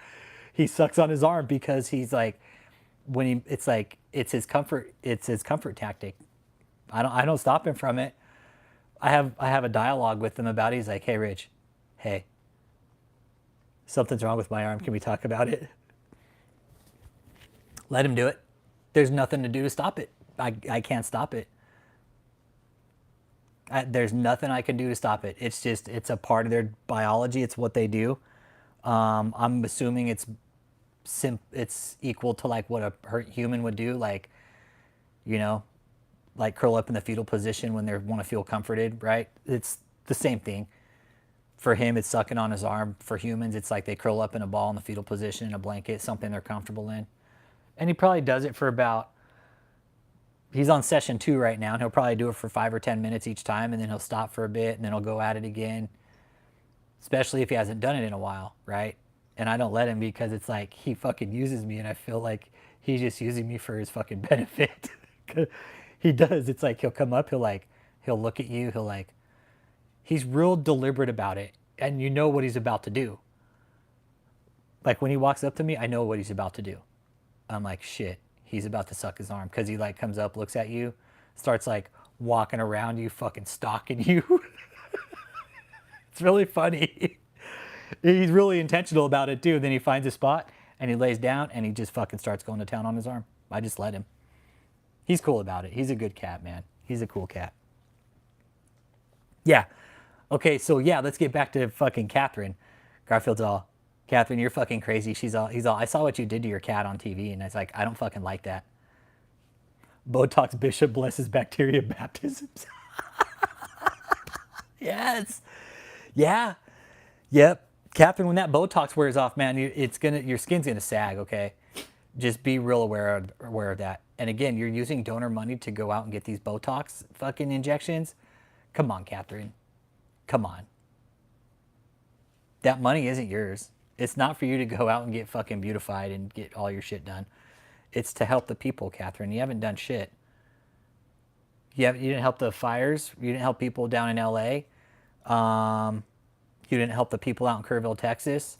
he sucks on his arm because he's like, it's his comfort tactic. I don't stop him from it. I have a dialogue with him about it. He's like, hey Rich, hey, something's wrong with my arm. Can we talk about it? Let him do it. There's nothing to do to stop it. I can't stop it. There's nothing I can do to stop it. It's a part of their biology. It's what they do. I'm assuming it's equal to like what a hurt human would do, like, you know, like curl up in the fetal position when they want to feel comforted, right? It's the same thing. For him, it's sucking on his arm. For humans, it's like they curl up in a ball in the fetal position in a blanket, something they're comfortable in. And he probably does it for about, he's on session 2 right now, and he'll probably do it for 5 or 10 minutes each time, and then he'll stop for a bit, and then he'll go at it again, especially if he hasn't done it in a while, right? And I don't let him because it's like he fucking uses me, and I feel like he's just using me for his fucking benefit. He does. It's like he'll come up, he'll look at you, he's real deliberate about it, and you know what he's about to do. Like when he walks up to me, I know what he's about to do. I'm like, shit, he's about to suck his arm, because he like comes up, looks at you, starts like walking around you, fucking stalking you. It's really funny. He's really intentional about it too. Then he finds a spot and he lays down and he just fucking starts going to town on his arm. I just let him. He's cool about it. He's a good cat, man. He's a cool cat. Yeah. Okay, so yeah, let's get back to fucking Kathryn. Garfield's all, Kathryn, you're fucking crazy. He's all, I saw what you did to your cat on TV, and it's like, I don't fucking like that. Botox Bishop blesses bacteria baptisms. Yes. Yeah. Yep. Kathryn, when that Botox wears off, man, your skin's gonna sag. Okay, just be real aware of that. And again, you're using donor money to go out and get these Botox fucking injections. Come on, Kathryn. Come on. That money isn't yours. It's not for you to go out and get fucking beautified and get all your shit done. It's to help the people, Kathryn. You haven't done shit. You didn't help the fires. You didn't help people down in LA. You didn't help the people out in Kerrville, Texas.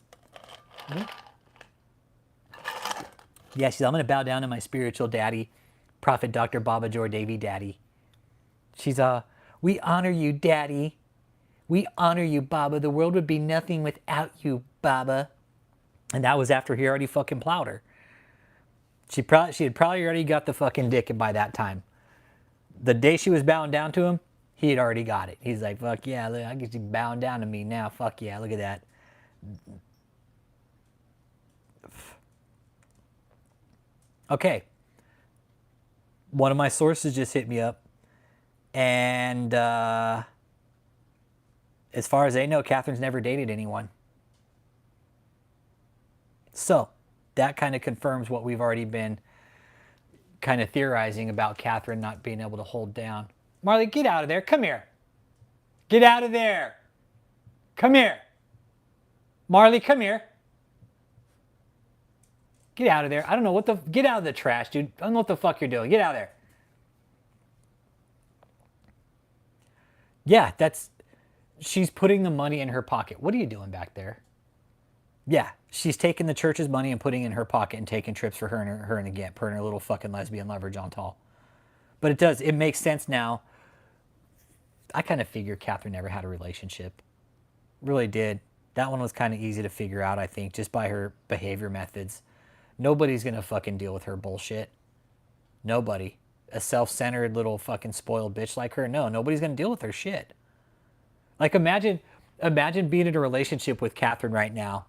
Yeah, she's, I'm going to bow down to my spiritual daddy, Prophet Dr. Baba Jor Davy Daddy. She's, we honor you, Daddy. We honor you, Baba. The world would be nothing without you, Baba. And that was after he already fucking plowed her. She had probably already got the fucking dick by that time. The day she was bowing down to him, he had already got it. He's like, fuck yeah, look, I get you bowing down to me now. Fuck yeah, look at that. Okay. One of my sources just hit me up. And as far as they know, Kathryn's never dated anyone. So that kind of confirms what we've already been kind of theorizing about Kathryn not being able to hold down. Marley, get out of there. Come here. Get out of there. Come here. Marley, come here. Get out of there. I don't know what the... Get out of the trash, dude. I don't know what the fuck you're doing. Get out of there. Yeah, that's... She's putting the money in her pocket. What are you doing back there? Yeah, she's taking the church's money and putting it in her pocket and taking trips for her and the Gimp, her and her little fucking lesbian lover, John Tall. But it makes sense now. I kind of figured Kathryn never had a relationship. Really did. That one was kind of easy to figure out, I think, just by her behavior methods. Nobody's going to fucking deal with her bullshit. Nobody. A self-centered little fucking spoiled bitch like her. No, nobody's going to deal with her shit. Like, imagine being in a relationship with Kathryn right now,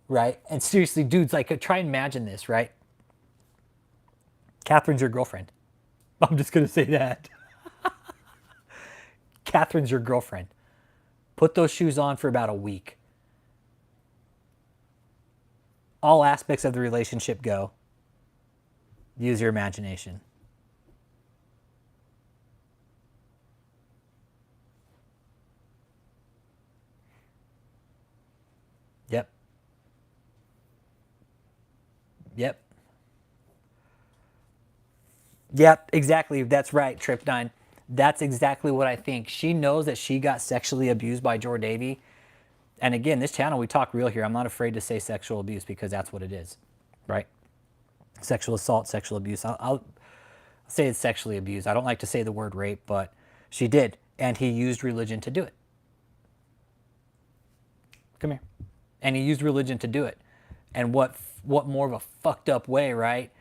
right? And seriously, dudes, like, try and imagine this, right? Kathryn's your girlfriend. I'm just going to say that. Kathryn's your girlfriend. Put those shoes on for about a week. All aspects of the relationship go. Use your imagination. Yep. Yep. Yep, exactly. That's right, Trip 9. That's exactly what I think. She knows that she got sexually abused by Jor Davy. And again, this channel, we talk real here. I'm not afraid to say sexual abuse because that's what it is, right? Sexual assault, sexual abuse. I'll say it's sexually abused. I don't like to say the word rape, but she did. And he used religion to do it. Come here. And he used religion to do it. And what more of a fucked up way, right?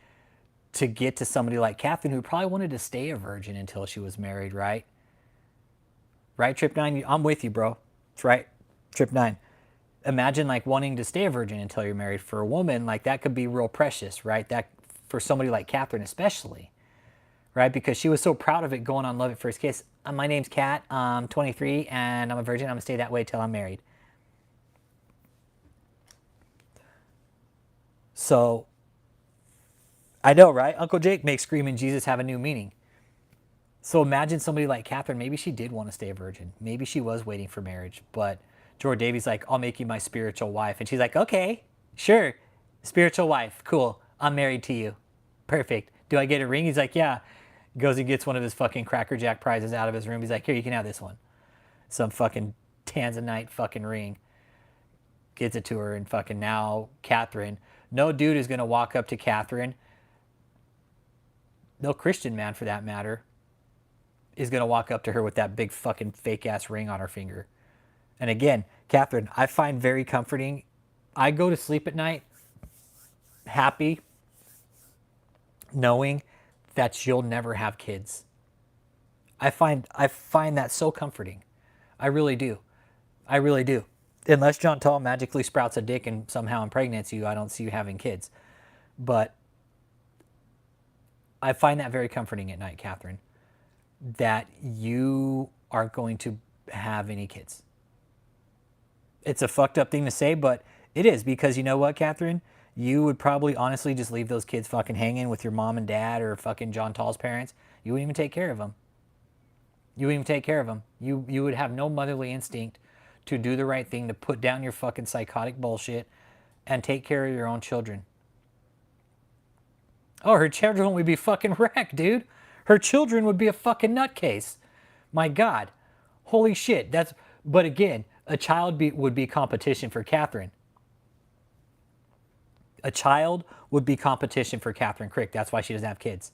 To get to somebody like Kathryn, who probably wanted to stay a virgin until she was married, right? Right, Trip 9? I'm with you, bro. That's right. Trip 9. Imagine like wanting to stay a virgin until you're married. For a woman, like that could be real precious, right? That for somebody like Kathryn especially, right? Because she was so proud of it going on Love at First Kiss. My name's Kat, I'm 23, and I'm a virgin. I'm going to stay that way till I'm married. So, I know, right? Uncle Jake makes screaming Jesus have a new meaning. So imagine somebody like Kathryn, maybe she did want to stay a virgin. Maybe she was waiting for marriage, but Jor Davy's like, I'll make you my spiritual wife. And she's like, okay, sure. Spiritual wife, cool. I'm married to you. Perfect. Do I get a ring? He's like, yeah. Goes and gets one of his fucking Cracker Jack prizes out of his room. He's like, here, you can have this one. Some fucking Tanzanite fucking ring. Gives it to her, and fucking now Kathryn. No dude is going to walk up to Kathryn. No Christian man, for that matter, is going to walk up to her with that big fucking fake-ass ring on her finger. And again, Kathryn, I find very comforting. I go to sleep at night happy knowing that you'll never have kids. I find that so comforting. I really do. I really do. Unless John Tall magically sprouts a dick and somehow impregnates you, I don't see you having kids. But I find that very comforting at night, Kathryn, that you aren't going to have any kids. It's a fucked up thing to say, but it is, because you know what, Kathryn? You would probably honestly just leave those kids fucking hanging with your mom and dad or fucking John Tall's parents. You wouldn't even take care of them. You wouldn't even take care of them. You would have no motherly instinct to do the right thing, to put down your fucking psychotic bullshit and take care of your own children. Oh, her children would be fucking wrecked, dude. Her children would be a fucking nutcase. My God. Holy shit. But again, a child would be competition for Kathryn. A child would be competition for KathrynKrick. That's why she doesn't have kids.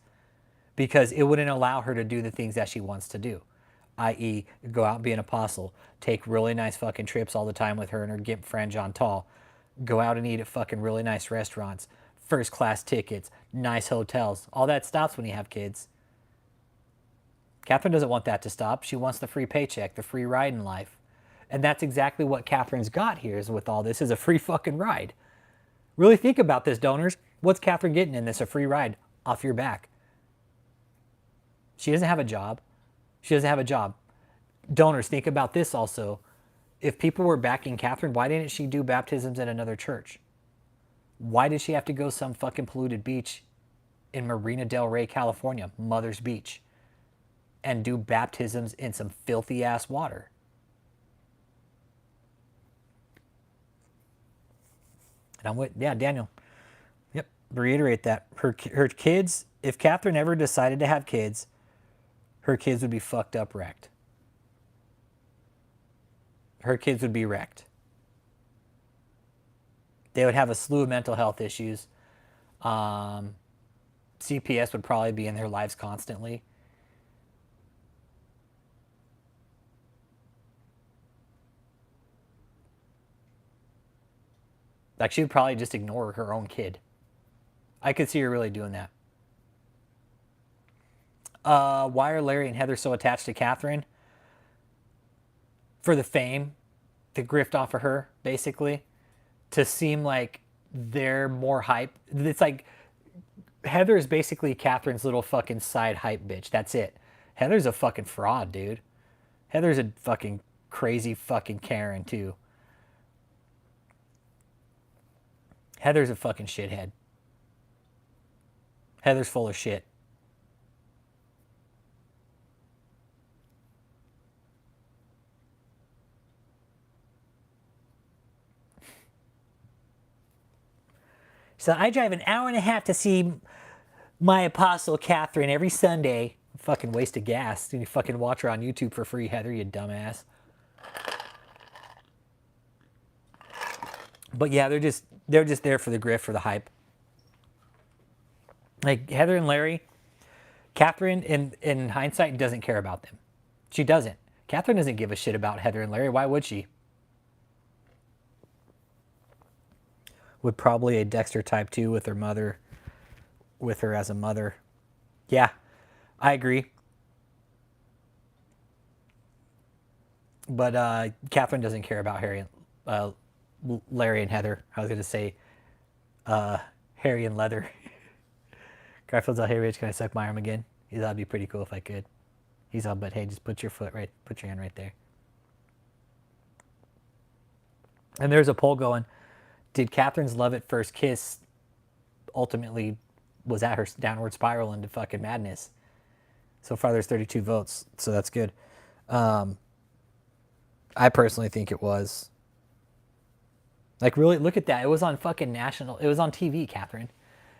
Because it wouldn't allow her to do the things that she wants to do. I.e., go out and be an apostle. Take really nice fucking trips all the time with her and her gimp friend John Tall. Go out and eat at fucking really nice restaurants. First class tickets. Nice hotels. All that stops when you have kids. Kathryn doesn't want that to stop. She wants the free paycheck, the free ride in life. And that's exactly what Kathryn's got here is with all this is a free fucking ride. Really think about this, donors. What's Kathryn getting in this? A free ride off your back. She doesn't have a job. She doesn't have a job. Donors, think about this also. If people were backing Kathryn, why didn't she do baptisms at another church? Why did she have to go some fucking polluted beach in Marina Del Rey, California, Mother's Beach, and do baptisms in some filthy ass water? And I'm with, yeah, Daniel. Yep, reiterate that. Her kids, if Kathryn ever decided to have kids, her kids would be fucked up wrecked. Her kids would be wrecked. They would have a slew of mental health issues. CPS would probably be in their lives constantly. Like, she would probably just ignore her own kid. I could see her really doing that. Why are Larry and Heather so attached to Kathryn? For the fame, the grift off of her, basically. To seem like they're more hype. It's like Heather is basically Kathryn's little fucking side hype bitch. That's it. Heather's a fucking fraud, dude. Heather's a fucking crazy fucking Karen, too. Heather's a fucking shithead. Heather's full of shit. So I drive an hour and a half to see my apostle Kathryn every Sunday. Fucking waste of gas. You fucking watch her on YouTube for free, Heather, you dumbass. But yeah, they're just there for the grift, for the hype. Like Heather and Larry, Kathryn in hindsight doesn't care about them. She doesn't. Kathryn doesn't give a shit about Heather and Larry. Why would she? Would probably a Dexter type too with her mother, with her as a mother. Yeah, I agree. But Kathryn doesn't care about Larry and Heather. I was going to say Harry and Leather. Garfield's all, hey Rich, can I suck my arm again? He's all, that'd be pretty cool if I could. He's all, but hey, just put your hand right there. And there's a poll going, did Kathryn's love at first kiss ultimately was at her downward spiral into fucking madness? So far there's 32 votes, so that's good. I personally think it was. Like, really, look at that. It was on fucking national, it was on TV, Kathryn.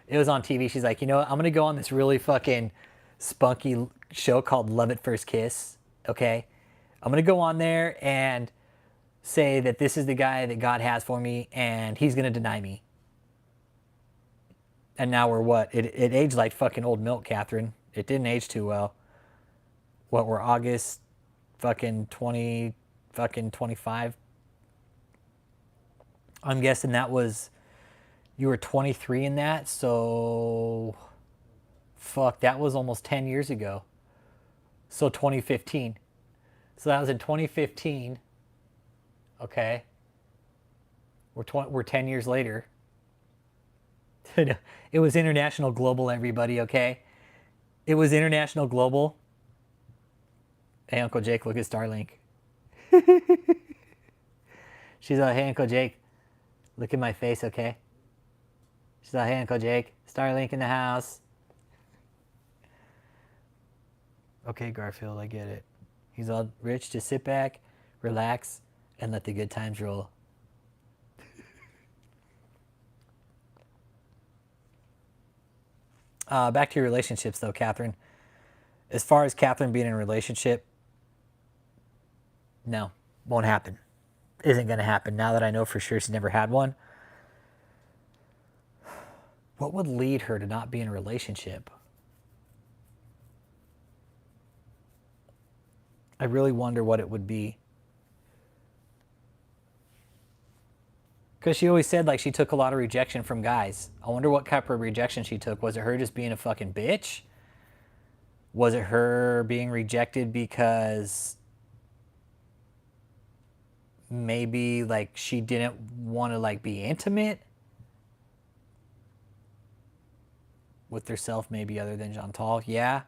It was on TV. She's like, you know what? I'm going to go on this really fucking spunky show called Love at First Kiss, okay? I'm going to go on there and say that this is the guy that God has for me, and he's going to deny me. And now we're what? It aged like fucking old milk, Kathryn. It didn't age too well. What, we're August fucking 20, fucking 25? I'm guessing that was, you were 23 in that, so fuck, that was almost 10 years ago. So 2015. So that was in 2015. Okay. We're 10 years later. It was international global, everybody, okay? It was international global. Hey, Uncle Jake, look at Starlink. She's like, hey, Uncle Jake, look at my face, okay? She's like, hey, Uncle Jake, Starlink in the house. Okay, Garfield, I get it. He's all, Rich, just sit back, relax, and let the good times roll. Back to your relationships, though, Kathryn. As far as Kathryn being in a relationship, no, won't happen. Isn't going to happen. Now that I know for sure she's never had one, what would lead her to not be in a relationship? I really wonder what it would be. Because she always said like she took a lot of rejection from guys. I wonder what type of rejection she took. Was it her just being a fucking bitch? Was it her being rejected because maybe like she didn't want to like be intimate with herself, maybe other than Chantal? Yeah.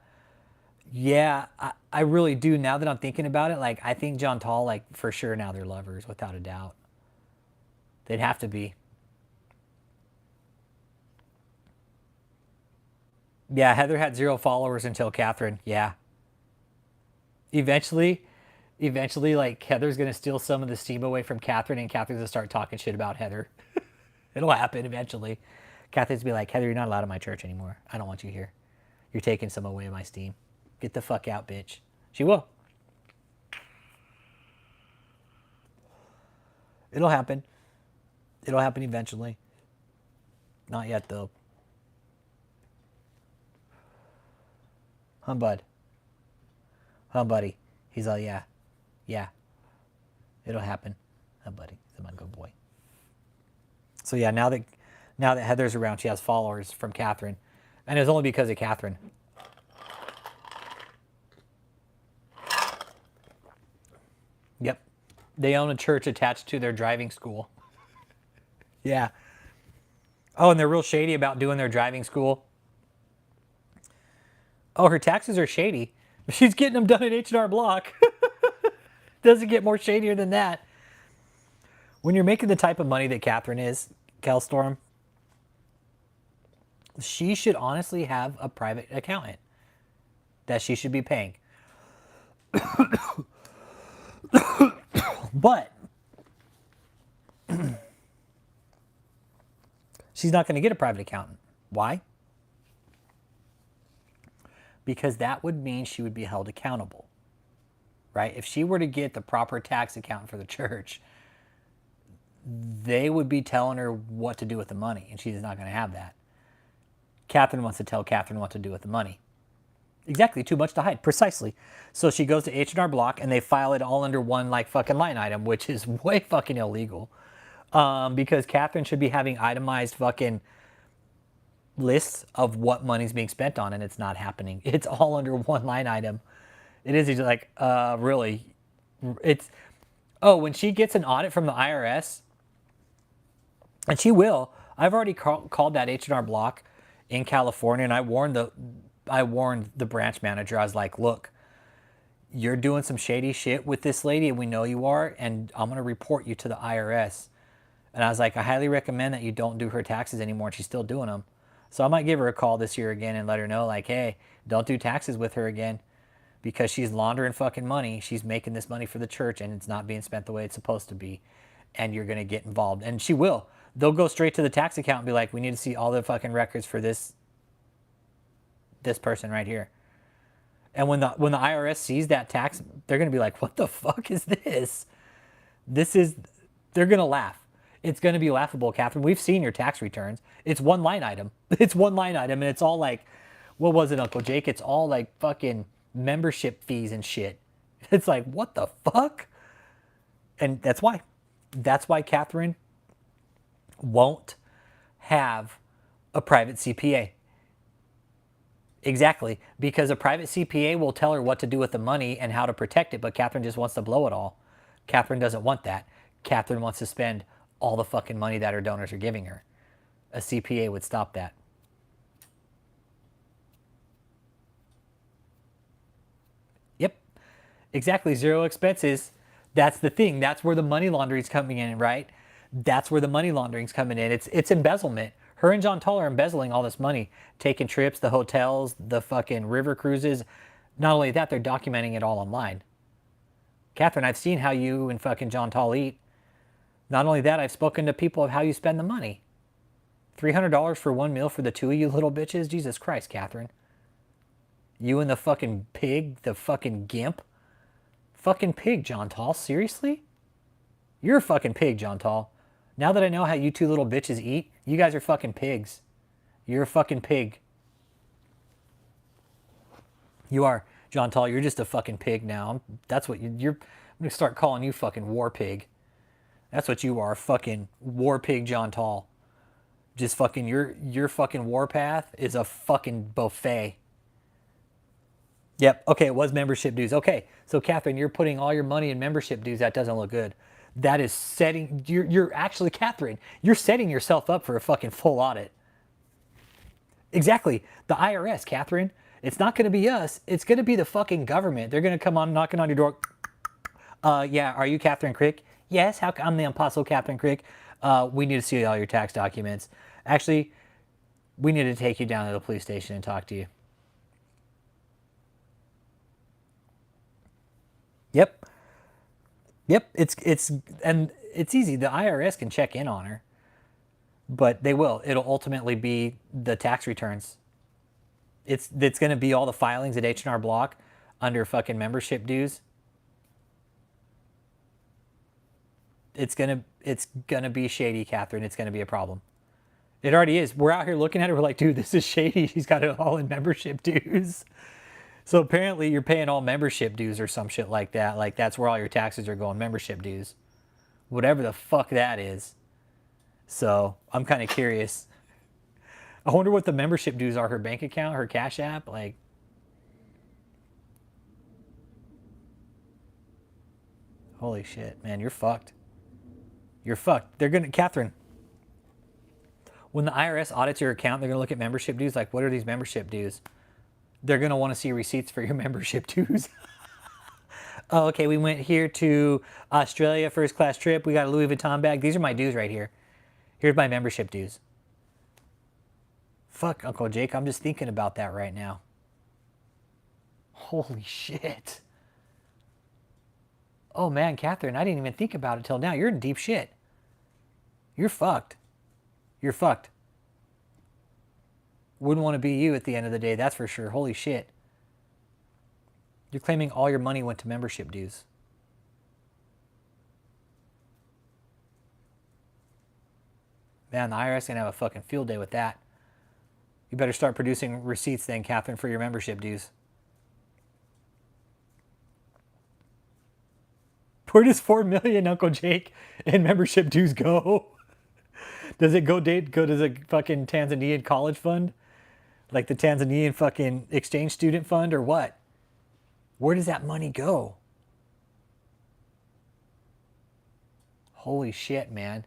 Yeah, I really do. Now that I'm thinking about it, like I think Chantal, like for sure now they're lovers without a doubt. They'd have to be. Yeah, Heather had 0 followers until Kathryn. Yeah. Eventually, like Heather's gonna steal some of the steam away from Kathryn, and Kathryn's gonna start talking shit about Heather. It'll happen eventually. Kathryn's gonna be like, Heather, you're not allowed in my church anymore. I don't want you here. You're taking some away of my steam. Get the fuck out, bitch. She will. It'll happen. It'll happen eventually. Not yet, though. Bud. Buddy. He's all, yeah. Yeah. It'll happen. Buddy. He's my good boy. So yeah, now that Heather's around, she has followers from Kathryn. And it's only because of Kathryn. Yep. They own a church attached to their driving school. Yeah. Oh, and they're real shady about doing their driving school. Oh, her taxes are shady. She's getting them done at H&R Block. Doesn't get more shadier than that. When you're making the type of money that Kathryn is, Kelstorm, she should honestly have a private accountant that she should be paying. But she's not going to get a private accountant. Why? Because that would mean she would be held accountable, right? If she were to get the proper tax accountant for the church, they would be telling her what to do with the money, and she's not going to have that. Kathryn wants to tell Kathryn what to do with the money. Exactly, too much to hide, precisely. So she goes to H&R Block, and they file it all under one like fucking line item, which is way fucking illegal. Because Kathryn should be having itemized fucking lists of what money's being spent on, and it's not happening. It's all under one line item. It is like, really? It's, oh, when she gets an audit from the IRS, and she will, I've already called that H&R Block in California, and I warned the branch manager. I was like, look, you're doing some shady shit with this lady, and we know you are, and I'm going to report you to the IRS. And I was like, I highly recommend that you don't do her taxes anymore, and she's still doing them. So I might give her a call this year again and let her know, like, hey, don't do taxes with her again, because she's laundering fucking money. She's making this money for the church, and it's not being spent the way it's supposed to be, and you're going to get involved. And she will. They'll go straight to the tax account and be like, we need to see all the fucking records for this person right here. And when the IRS sees that tax, they're going to be like, what the fuck is this? They're going to laugh. It's going to be laughable, Kathryn. We've seen your tax returns. It's one line item. It's one line item, and it's all like, what was it, Uncle Jake? It's all like fucking membership fees and shit. It's like, what the fuck? And that's why Kathryn won't have a private CPA. Exactly, because a private CPA will tell her what to do with the money and how to protect it, but Kathryn just wants to blow it all. Kathryn doesn't want that. Kathryn wants to spend all the fucking money that her donors are giving her. A CPA would stop that. Yep, exactly, 0 expenses. That's the thing. That's where the money laundering's coming in, right? That's where the money laundering's coming in. It's embezzlement. Her and Chantal are embezzling all this money, taking trips, the hotels, the fucking river cruises. Not only that, they're documenting it all online. Kathryn, I've seen how you and fucking John Tall eat. Not only that, I've spoken to people of how you spend the money. $300 for one meal for the two of you little bitches? Jesus Christ, Kathryn. You and the fucking pig, the fucking gimp. Fucking pig, John Tall. Seriously? You're a fucking pig, John Tall. Now that I know how you two little bitches eat, you guys are fucking pigs. You're a fucking pig. You are, John Tall. You're just a fucking pig now. That's what you're. I'm gonna start calling you fucking war pig. That's what you are, fucking war pig, John Tall. Just fucking your fucking warpath is a fucking buffet. Yep. Okay, it was membership dues. Okay, so Kathryn, you're putting all your money in membership dues. That doesn't look good. That is setting. You're actually, Kathryn. You're setting yourself up for a fucking full audit. Exactly. The IRS, Kathryn. It's not going to be us. It's going to be the fucking government. They're going to come on knocking on your door. Yeah. Are you KathrynKrick? Yes. I'm the Apostle KathrynKrick. We need to see all your tax documents. Actually, we need to take you down to the police station and talk to you. Yep. Yep. It's easy. The IRS can check in on her, but they will. It'll ultimately be the tax returns. It's going to be all the filings at H&R Block under fucking membership dues. It's gonna be shady, Kathryn. It's gonna be a problem. It already is. We're out here looking at it. We're like, dude, this is shady. She's got it all in membership dues. So apparently you're paying all membership dues or some shit like that. Like that's where all your taxes are going, membership dues. Whatever the fuck that is. So I'm kind of curious. I wonder what the membership dues are. Her bank account, her Cash App, like. Holy shit, man, you're fucked. You're fucked. They're gonna, Kathryn. When the IRS audits your account, they're gonna look at membership dues. Like, what are these membership dues? They're gonna want to see receipts for your membership dues. Oh, okay, we went here to Australia, first class trip. We got a Louis Vuitton bag. These are my dues right here. Here's my membership dues. Fuck, Uncle Jake, I'm just thinking about that right now. Holy shit. Oh man, Kathryn, I didn't even think about it till now. You're in deep shit. You're fucked. You're fucked. Wouldn't want to be you at the end of the day, that's for sure. Holy shit. You're claiming all your money went to membership dues. Man, the IRS is going to have a fucking field day with that. You better start producing receipts then, Kathryn, for your membership dues. Where does $4 million, Uncle Jake, in membership dues go? Does it go to the fucking Tanzanian college fund? Like the Tanzanian fucking exchange student fund or what? Where does that money go? Holy shit, man.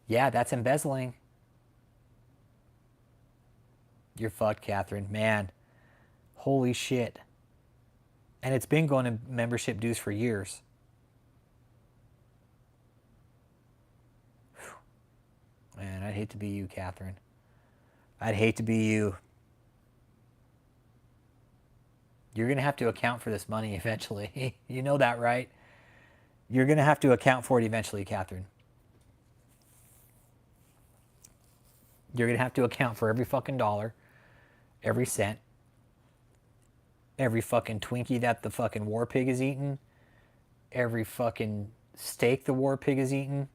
Yeah, that's embezzling. You're fucked, Kathryn. Man. Holy shit. And it's been going to membership dues for years. Whew. Man, I'd hate to be you, Kathryn. I'd hate to be you. You're going to have to account for this money eventually. You know that, right? You're going to have to account for it eventually, Kathryn. You're going to have to account for every fucking dollar, every cent, every fucking Twinkie that the fucking war pig is eating, every fucking steak the war pig is eating.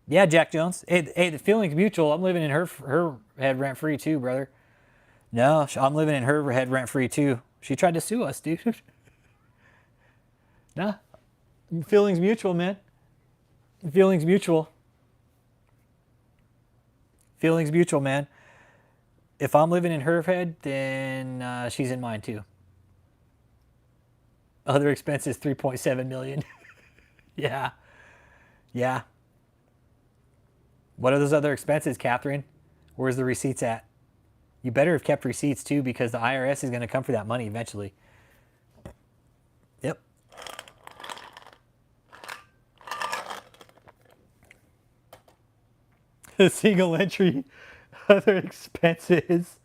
Yeah, Jack Jones. Hey, the feeling's mutual. I'm living in her head rent free too, brother. No, I'm living in her head rent free too. She tried to sue us, dude. Nah, feeling's mutual, man. Feeling's mutual. Feelings mutual, man. If I'm living in her head, then she's in mine too. Other expenses, $3.7 million. Yeah. Yeah. What are those other expenses, Kathryn? Where's the receipts at? You better have kept receipts too, because the IRS is going to come for that money eventually. Yep. A single entry, other expenses.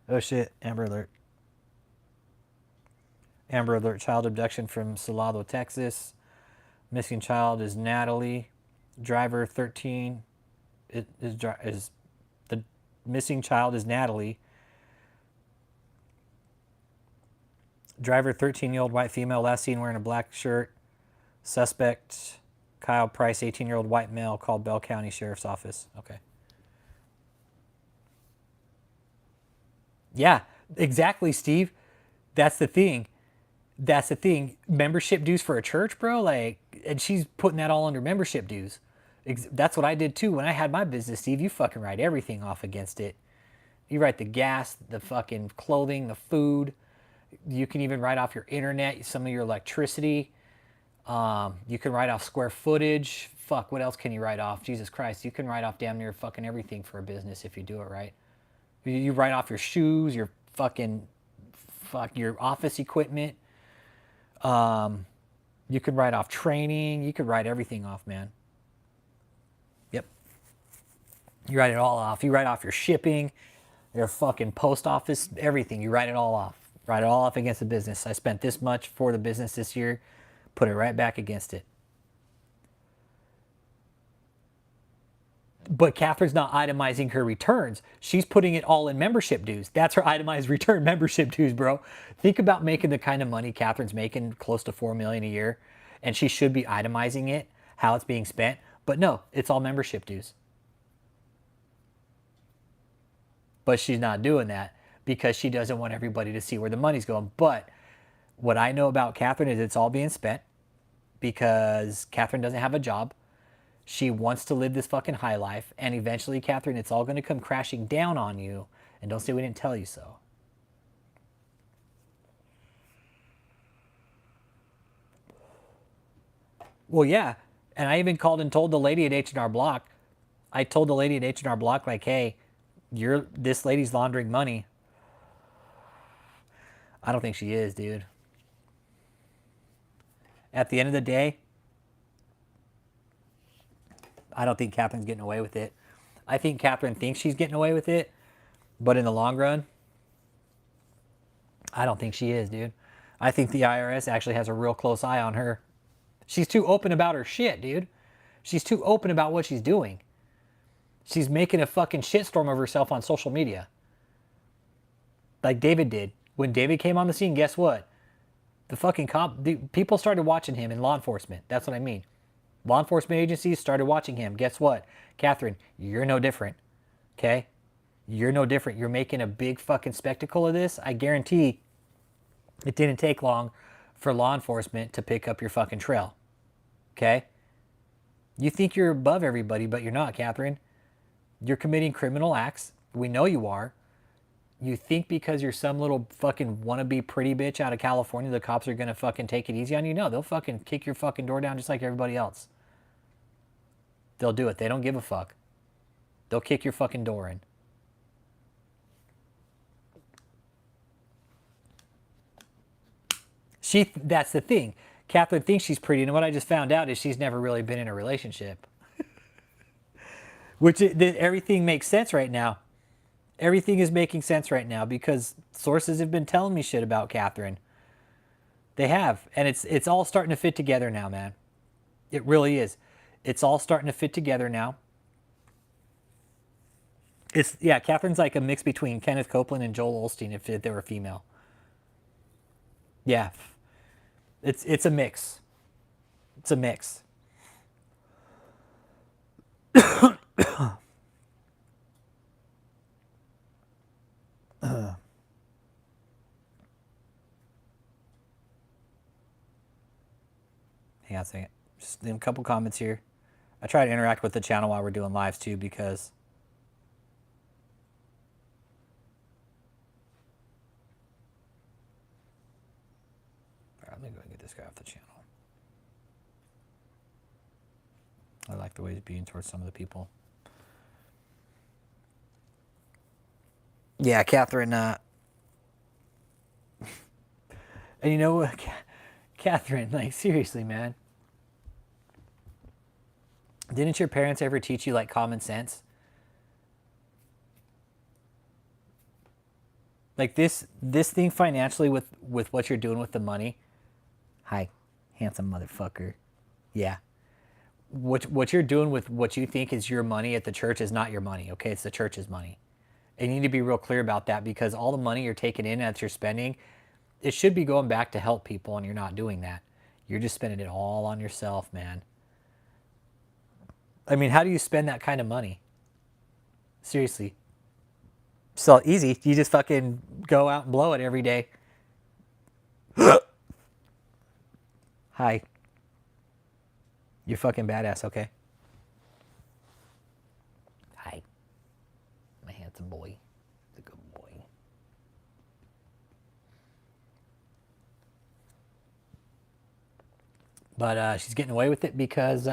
Oh shit, Amber Alert. Amber Alert child abduction from Salado, Texas. Missing child is Natalie. Driver 13 is the missing child is Natalie. Driver 13-year-old white female last seen wearing a black shirt. Suspect Kyle Price, 18-year-old white male, called Bell County Sheriff's Office. Okay. Yeah, exactly, Steve. That's the thing. That's the thing. Membership dues for a church, bro. Like, and she's putting that all under membership dues. That's what I did too when I had my business, Steve. You fucking write everything off against it. You write the gas, the fucking clothing, the food. You can even write off your internet, some of your electricity. You can write off square footage. Fuck, what else can you write off? Jesus Christ, you can write off damn near fucking everything for a business if you do it right. You write off your shoes, your your office equipment. You can write off training. You could write everything off, man. Yep. You write it all off. You write off your shipping, your fucking post office, everything. You write it all off. Write it all off against the business. I spent this much for the business this year. Put it right back against it. But Kathryn's not itemizing her returns. She's putting it all in membership dues. That's her itemized return, membership dues, bro. Think about making the kind of money Kathryn's making, close to $4 million a year, and she should be itemizing it, how it's being spent. But no, it's all membership dues. But she's not doing that because she doesn't want everybody to see where the money's going. But what I know about Kathryn is it's all being spent because Kathryn doesn't have a job. She wants to live this fucking high life, and eventually, Kathryn, it's all going to come crashing down on you, and don't say we didn't tell you so. Well, yeah, and I even called and told the lady at H&R Block. I told the lady at H&R Block, like, hey, this lady's laundering money. I don't think she is, dude. At the end of the day, I don't think Kathryn's getting away with it. I think Kathryn thinks she's getting away with it, but in the long run, I don't think she is, dude. I think the IRS actually has a real close eye on her. She's too open about her shit, dude. She's too open about what she's doing. She's making a fucking shitstorm of herself on social media. Like David did. When David came on the scene, guess what? People started watching him in law enforcement. That's what I mean. Law enforcement agencies started watching him. Guess what? Kathryn, you're no different. Okay? You're no different. You're making a big fucking spectacle of this. I guarantee it didn't take long for law enforcement to pick up your fucking trail. Okay? You think you're above everybody, but you're not, Kathryn. You're committing criminal acts. We know you are. You think because you're some little fucking wannabe pretty bitch out of California, the cops are going to fucking take it easy on you? No, they'll fucking kick your fucking door down just like everybody else. They'll do it. They don't give a fuck. They'll kick your fucking door in. That's the thing. Kathryn thinks she's pretty, and what I just found out is she's never really been in a relationship. Everything makes sense right now. Everything is making sense right now because sources have been telling me shit about Kathryn. They have, and it's all starting to fit together now, man. It really is. It's all starting to fit together now. Kathryn's like a mix between Kenneth Copeland and Joel Osteen if they were female. Yeah. It's a mix. It's a mix. Hang on a second. Just a couple comments here. I try to interact with the channel while we're doing lives too because I'm going to go and get this guy off the channel. I like the way he's being towards some of the people. Yeah, Kathryn. And you know what? Kathryn, like, seriously, man. Didn't your parents ever teach you, like, common sense? Like this thing financially with what you're doing with the money. Hi, handsome motherfucker. Yeah. What you're doing with what you think is your money at the church is not your money, okay? It's the church's money. And you need to be real clear about that, because all the money you're taking in that you're spending, it should be going back to help people, and you're not doing that. You're just spending it all on yourself, man. I mean, how do you spend that kind of money? Seriously. So easy. You just fucking go out and blow it every day. Hi. You're fucking badass, okay? Hi. My handsome boy. The good boy. But she's getting away with it because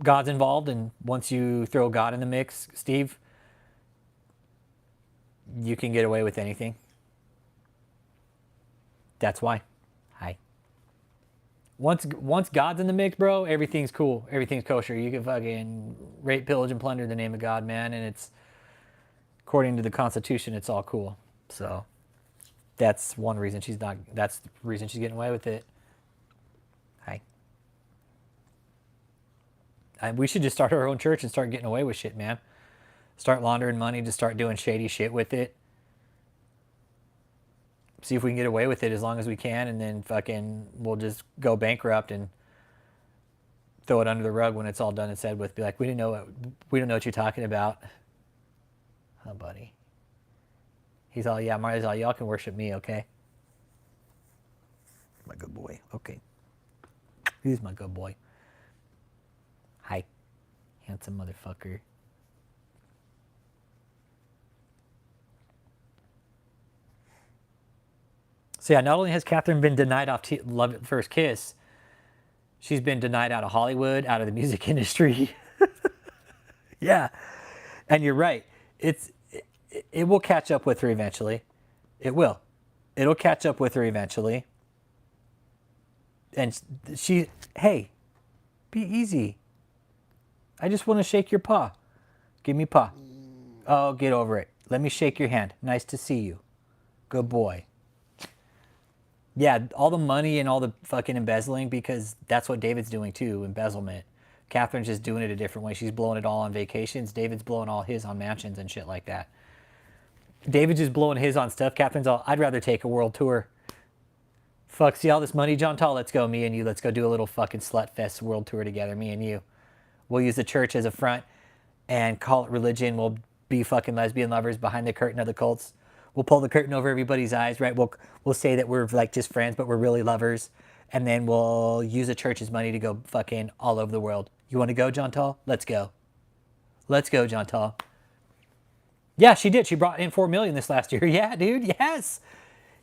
God's involved, and once you throw God in the mix, Steve, you can get away with anything. That's why. Hi. Once God's in the mix, bro, everything's cool. Everything's kosher. You can fucking rape, pillage, and plunder in the name of God, man. And it's, according to the Constitution, it's all cool. So that's one reason she's not, that's the reason she's getting away with it. Hi. We should just start our own church and start getting away with shit, man. Start laundering money, just start doing shady shit with it. See if we can get away with it as long as we can, and then fucking we'll just go bankrupt and throw it under the rug when it's all done and said with. Be like, we don't know what you're talking about. Oh, buddy. He's all, yeah, Marty's all, y'all can worship me, okay? My good boy. Okay. He's my good boy. Hi. Handsome motherfucker. So yeah, not only has Kathryn been denied off Love at First Kiss, she's been denied out of Hollywood, out of the music industry. Yeah. And you're right. It will catch up with her eventually. It will. It'll catch up with her eventually. And hey, be easy. I just want to shake your paw. Give me paw. Oh, get over it. Let me shake your hand. Nice to see you. Good boy. Yeah, all the money and all the fucking embezzling, because that's what David's doing too, embezzlement. Kathryn's just doing it a different way. She's blowing it all on vacations. David's blowing all his on mansions and shit like that. David's just blowing his on stuff. Kathryn's all, I'd rather take a world tour. Fuck, see all this money, John Tall? Let's go, me and you. Let's go do a little fucking slut fest world tour together, me and you. We'll use the church as a front and call it religion. We'll be fucking lesbian lovers behind the curtain of the cults. We'll pull the curtain over everybody's eyes, right? We'll say that we're like just friends, but we're really lovers. And then we'll use the church's money to go fucking all over the world. You want to go, John Tall? Let's go. Let's go, John Tall. Yeah, she did. She brought in $4 million this last year. Yeah, dude. Yes.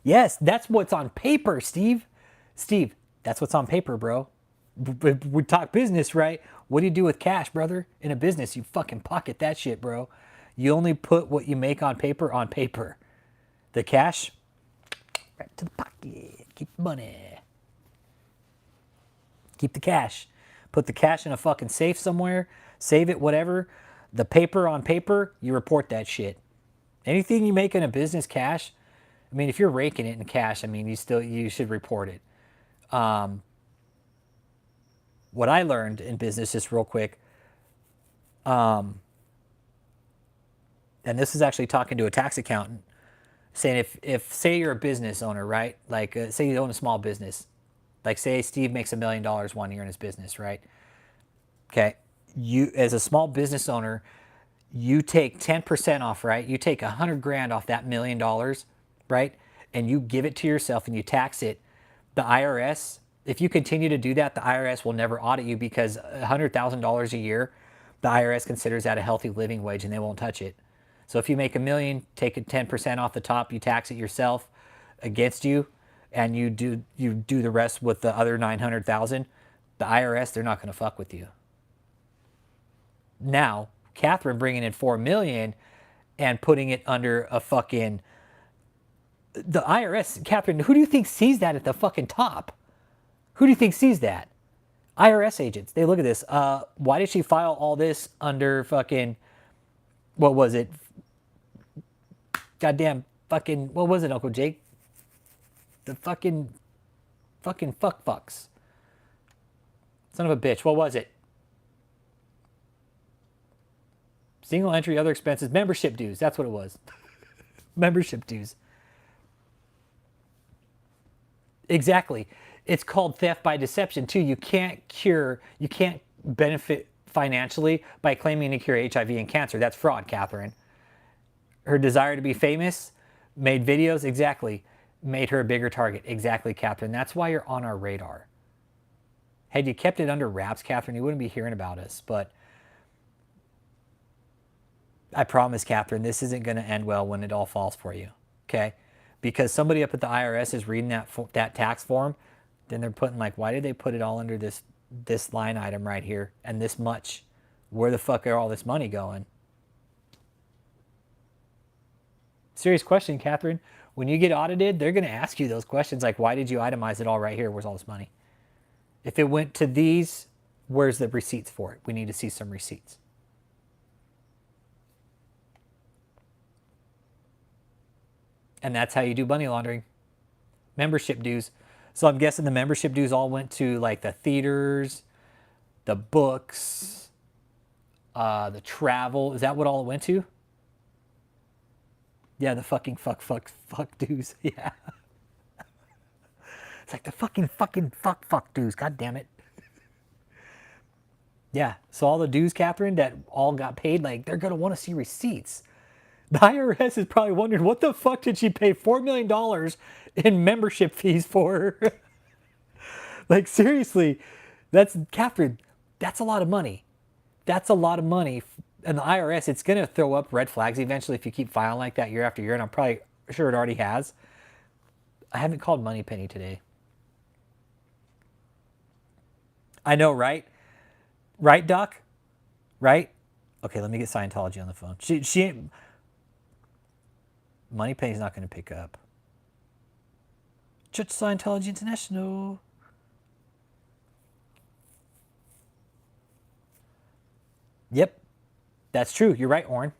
Yes, that's what's on paper, Steve. Steve, that's what's on paper, bro. We talk business, right? What do you do with cash, brother? In a business, you fucking pocket that shit, bro. You only put what you make on paper on paper. The cash, right to the pocket. Keep the money. Keep the cash. Put the cash in a fucking safe somewhere. Save it, whatever. The paper on paper, you report that shit. Anything you make in a business cash, I mean, if you're raking it in cash, I mean, you should report it. What I learned in business, just real quick, and this is actually talking to a tax accountant, saying if say you're a business owner, right? Like say you own a small business, like say Steve makes $1 million 1 year in his business, right? Okay, you as a small business owner, you take 10% off, right? You take $100,000 off that $1 million, right? And you give it to yourself and you tax it. The IRS, if you continue to do that, the IRS will never audit you, because $100,000 a year, the IRS considers that a healthy living wage and they won't touch it. So if you make $1 million, take it 10% off the top, you tax it yourself against you, and you do the rest with the other 900,000. The IRS, they're not going to fuck with you. Now, Kathryn bringing in $4 million and putting it under a fucking the IRS. Kathryn, who do you think sees that at the fucking top? Who do you think sees that? IRS agents. They look at this. Why did she file all this under fucking, what was it? Goddamn fucking, what was it, Uncle Jake? The fucking fucks. Son of a bitch. What was it? Single entry, other expenses, membership dues. That's what it was. Membership dues. Exactly. It's called theft by deception too. You can't benefit financially by claiming to cure HIV and cancer. That's fraud, Kathryn. Her desire to be famous, made videos, exactly. Made her a bigger target. Exactly, Kathryn. That's why you're on our radar. Had you kept it under wraps, Kathryn, you wouldn't be hearing about us. But I promise, Kathryn, this isn't going to end well when it all falls for you, okay? Because somebody up at the IRS is reading that tax form, then they're putting like, why did they put it all under this line item right here and this much? Where the fuck are all this money going? Serious question, Kathryn. When you get audited, they're going to ask you those questions like, why did you itemize it all right here? Where's all this money? If it went to these, where's the receipts for it? We need to see some receipts. And that's how you do money laundering. Membership dues. So I'm guessing the membership dues all went to like the theaters, the books, the travel. Is that what all it went to? Yeah, the fucking fuck dues. Yeah. It's like the fucking fuck dues. God damn it. Yeah. So all the dues, Kathryn, that all got paid, like they're going to want to see receipts. The IRS is probably wondering, what the fuck did she pay $4 million in membership fees for? Like, seriously, Kathryn, that's a lot of money. That's a lot of money. And the IRS, it's going to throw up red flags eventually if you keep filing like that year after year, and I'm probably sure it already has. I haven't called Moneypenny today. I know, right? Right, Doc? Right? Okay, let me get Scientology on the phone. She ain't... Moneypenny's not going to pick up. Church Scientology International. Yep, that's true. You're right, Orrin.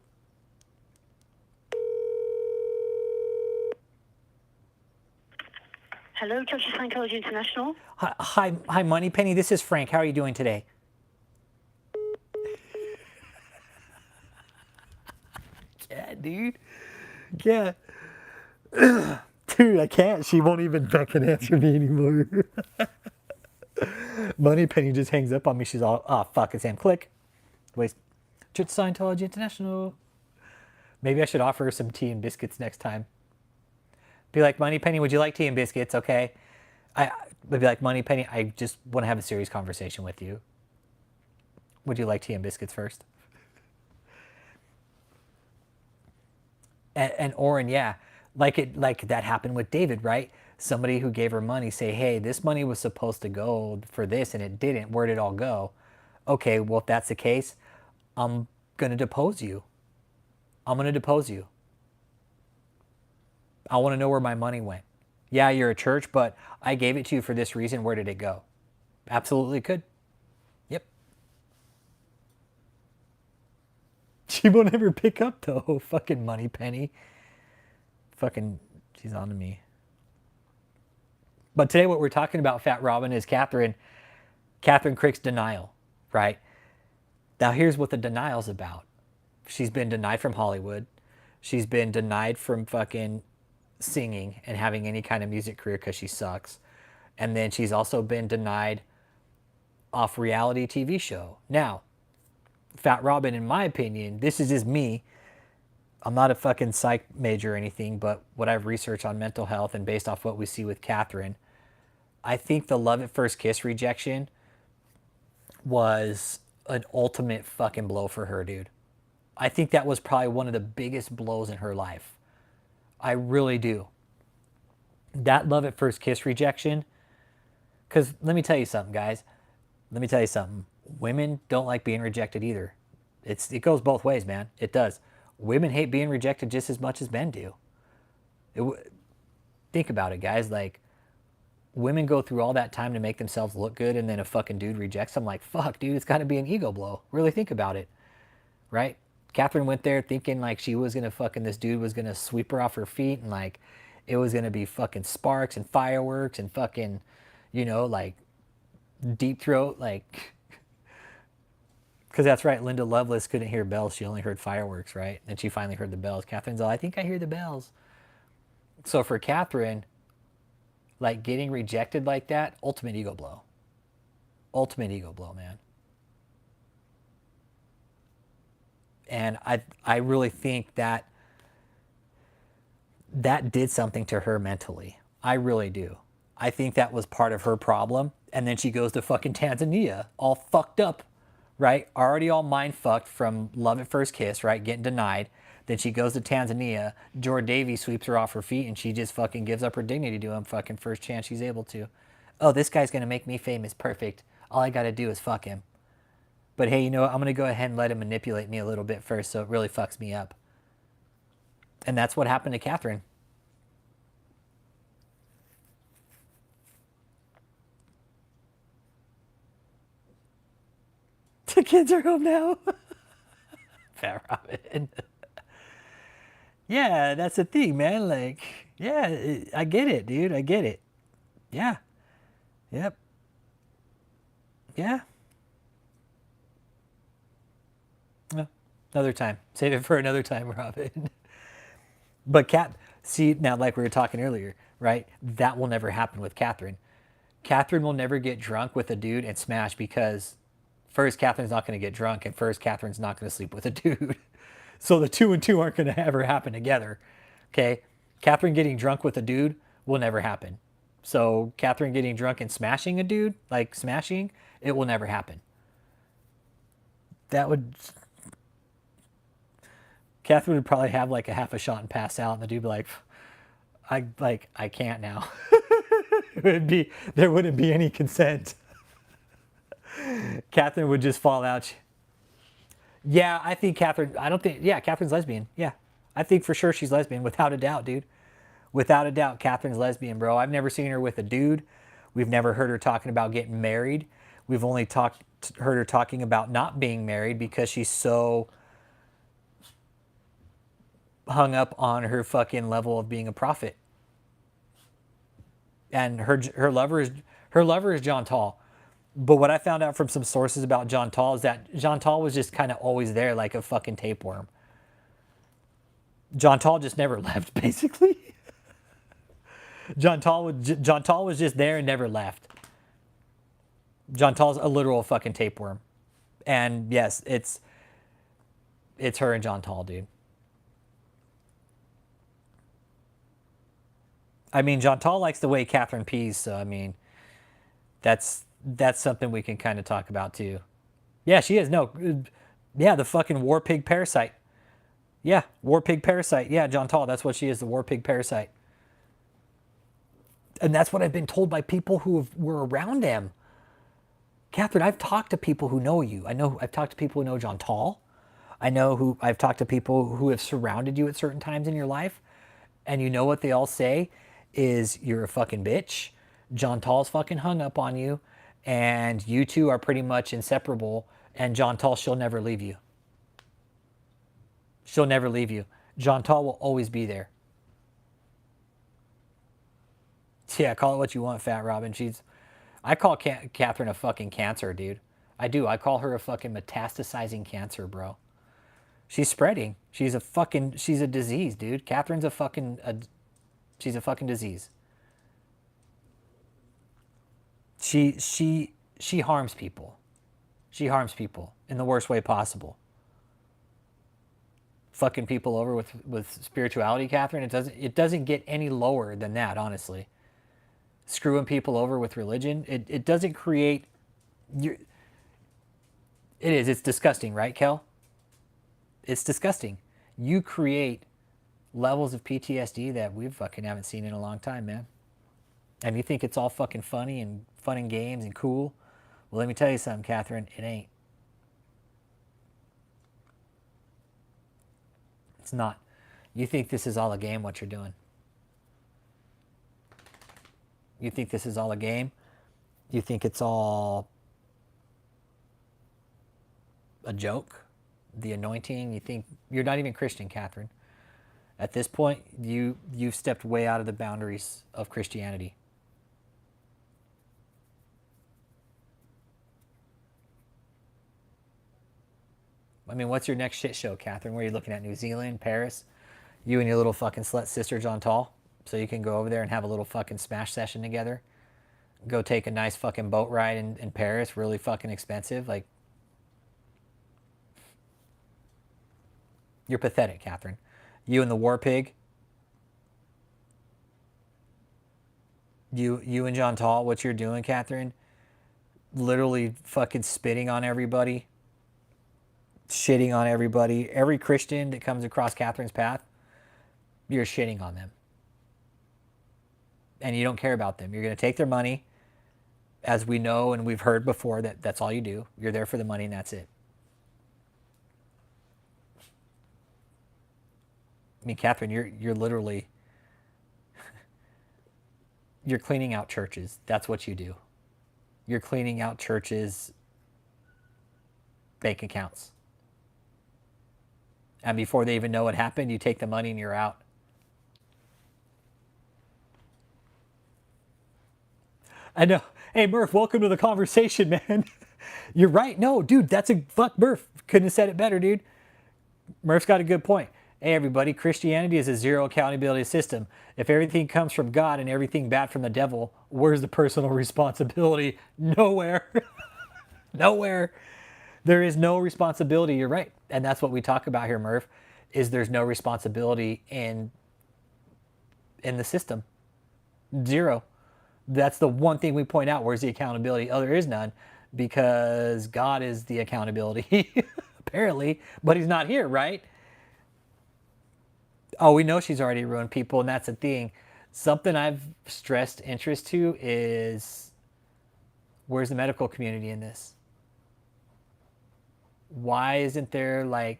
Hello, Church of Scientology International. Hi, Moneypenny. This is Frank. How are you doing today? Yeah, dude. Yeah. Dude, I can't. She won't even fucking answer me anymore. Moneypenny just hangs up on me. She's all, oh, fuck, it's him. Click. Wait. Church Scientology International. Maybe I should offer her some tea and biscuits next time. Be like, Moneypenny, would you like tea and biscuits? Okay. I'd be like, Moneypenny, I just want to have a serious conversation with you. Would you like tea and biscuits first? And Orrin, yeah, like that happened with David, right? Somebody who gave her money say, hey, this money was supposed to go for this and it didn't. Where'd it all go? Okay, well, if that's the case, I'm going to depose you. I'm going to depose you. I want to know where my money went. Yeah, you're a church, but I gave it to you for this reason. Where did it go? Absolutely could. Yep. She won't ever pick up, though. Fucking Moneypenny. Fucking, she's on to me. But today what we're talking about, Fat Robin, is KathrynKrick's denial, right? Now here's what the denial's about. She's been denied from Hollywood. She's been denied from fucking singing and having any kind of music career because she sucks. And then she's also been denied off reality TV show. Now, Fat Robin, in my opinion, this is just me. I'm not a fucking psych major or anything, but what I've researched on mental health and based off what we see with Kathryn, I think the love at first kiss rejection was an ultimate fucking blow for her, dude. I think that was probably one of the biggest blows in her life. I really do. That love at first kiss rejection, because let me tell you something, guys. Let me tell you something. Women don't like being rejected either. It goes both ways, man. It does. Women hate being rejected just as much as men do. Think about it, guys. Like, women go through all that time to make themselves look good, and then a fucking dude rejects them. Like, fuck, dude, it's got to be an ego blow. Really think about it, right? Kathryn went there thinking like she was gonna fucking, this dude was gonna sweep her off her feet, and like it was gonna be fucking sparks and fireworks and fucking, you know, like deep throat, like, because that's right, Linda Lovelace couldn't hear bells, she only heard fireworks, right? And she finally heard the bells. Kathryn's all, I think I hear the bells. So for Kathryn, like getting rejected like that, ultimate ego blow. Ultimate ego blow, man. And I really think that that did something to her mentally. I really do. I think that was part of her problem. And then she goes to fucking Tanzania, all fucked up, right? Already all mind fucked from love at first kiss, right? Getting denied. Then she goes to Tanzania. Jord Davy sweeps her off her feet, and she just fucking gives up her dignity to him fucking first chance she's able to. Oh, this guy's gonna make me famous. Perfect. All I gotta do is fuck him. But hey, you know what? I'm gonna go ahead and let him manipulate me a little bit first, so it really fucks me up. And that's what happened to Kathryn. The kids are home now. Fat Robin. Yeah, that's the thing, man. Like, yeah, I get it, dude. I get it. Yeah. Yep. Yeah. Well, another time. Save it for another time, Robin. But see, now, like we were talking earlier, right? That will never happen with Kathryn. Kathryn will never get drunk with a dude and smash because first, Kathryn's not going to get drunk, and first, Kathryn's not going to sleep with a dude. So the 2 and 2 aren't going to ever happen together. Okay? Kathryn getting drunk with a dude will never happen. So Kathryn getting drunk and smashing a dude, like smashing, it will never happen. That would... Kathryn would probably have like a half a shot and pass out, and the dude would be like, I can't now. There wouldn't be any consent. Kathryn would just fall out. Yeah, I think Kathryn, yeah, Kathryn's lesbian. Yeah. I think for sure she's lesbian, without a doubt, dude. Without a doubt, Kathryn's lesbian, bro. I've never seen her with a dude. We've never heard her talking about getting married. We've only heard her talking about not being married because she's so hung up on her fucking level of being a prophet. And her lover is John Tall. But what I found out from some sources about John Tall is that John Tall was just kind of always there like a fucking tapeworm. John Tall just never left, basically. John Tall was just there and never left. John Tall's a literal fucking tapeworm. And yes, it's her and John Tall, dude. I mean, John Tall likes the way Kathryn pees, so I mean, that's something we can kind of talk about too. Yeah, she is. No, yeah, the fucking war pig parasite. Yeah, war pig parasite. Yeah, John Tall, that's what she is, the war pig parasite. And that's what I've been told by people who were around him. Kathryn, I've talked to people who know you. I've talked to people who know John Tall. I've talked to people who have surrounded you at certain times in your life. And you know what they all say is you're a fucking bitch. John Tall's fucking hung up on you. And you two are pretty much inseparable. And John Tall, she'll never leave you. She'll never leave you. John Tall will always be there. Yeah, call it what you want, Fat Robin. I call Kathryn a fucking cancer, dude. I do. I call her a fucking metastasizing cancer, bro. She's spreading. She's a disease, dude. Kathryn's she's a fucking disease. She harms people. She harms people in the worst way possible. Fucking people over with spirituality, Kathryn. It doesn't get any lower than that, honestly. Screwing people over with religion, it doesn't create. It's disgusting, right, Kel? It's disgusting. You create levels of PTSD that we fucking haven't seen in a long time, man. And you think it's all fucking funny and fun and games and cool? Well, let me tell you something, Kathryn. It ain't. It's not. You think this is all a game, what you're doing. You think this is all a game? You think it's all a joke? the anointing. You think you're not even Christian, Kathryn. At this point, you've stepped way out of the boundaries of Christianity. I mean, what's your next shit show, Kathryn? Where are you looking at? New Zealand, Paris? You and your little fucking slut sister John Tall? So you can go over there and have a little fucking smash session together? Go take a nice fucking boat ride in Paris, really fucking expensive? Like, you're pathetic, Kathryn. You and the war pig? You and John Tall, what you're doing, Kathryn? Literally fucking spitting on everybody, shitting on everybody. Every Christian that comes across Kathryn's path, you're shitting on them. And you don't care about them. You're going to take their money, as we know and we've heard before, that's all you do. You're there for the money and that's it. I mean, Kathryn, you're literally, you're cleaning out churches. That's what you do. You're cleaning out churches' bank accounts. And before they even know what happened, you take the money and you're out. I know. Hey, Murph, welcome to the conversation, man. You're right. No, dude, that's a fuck Murph. Couldn't have said it better, dude. Murph's got a good point. Hey, everybody, Christianity is a zero accountability system. If everything comes from God and everything bad from the devil, where's the personal responsibility? Nowhere. Nowhere. There is no responsibility. You're right. And that's what we talk about here, Murph, is there's no responsibility in the system. Zero. That's the one thing we point out. Where's the accountability? Oh, there is none, because God is the accountability, apparently, but he's not here, right? Oh, we know she's already ruined people, and that's the thing. Something I've stressed interest to is, where's the medical community in this? Why isn't there, like,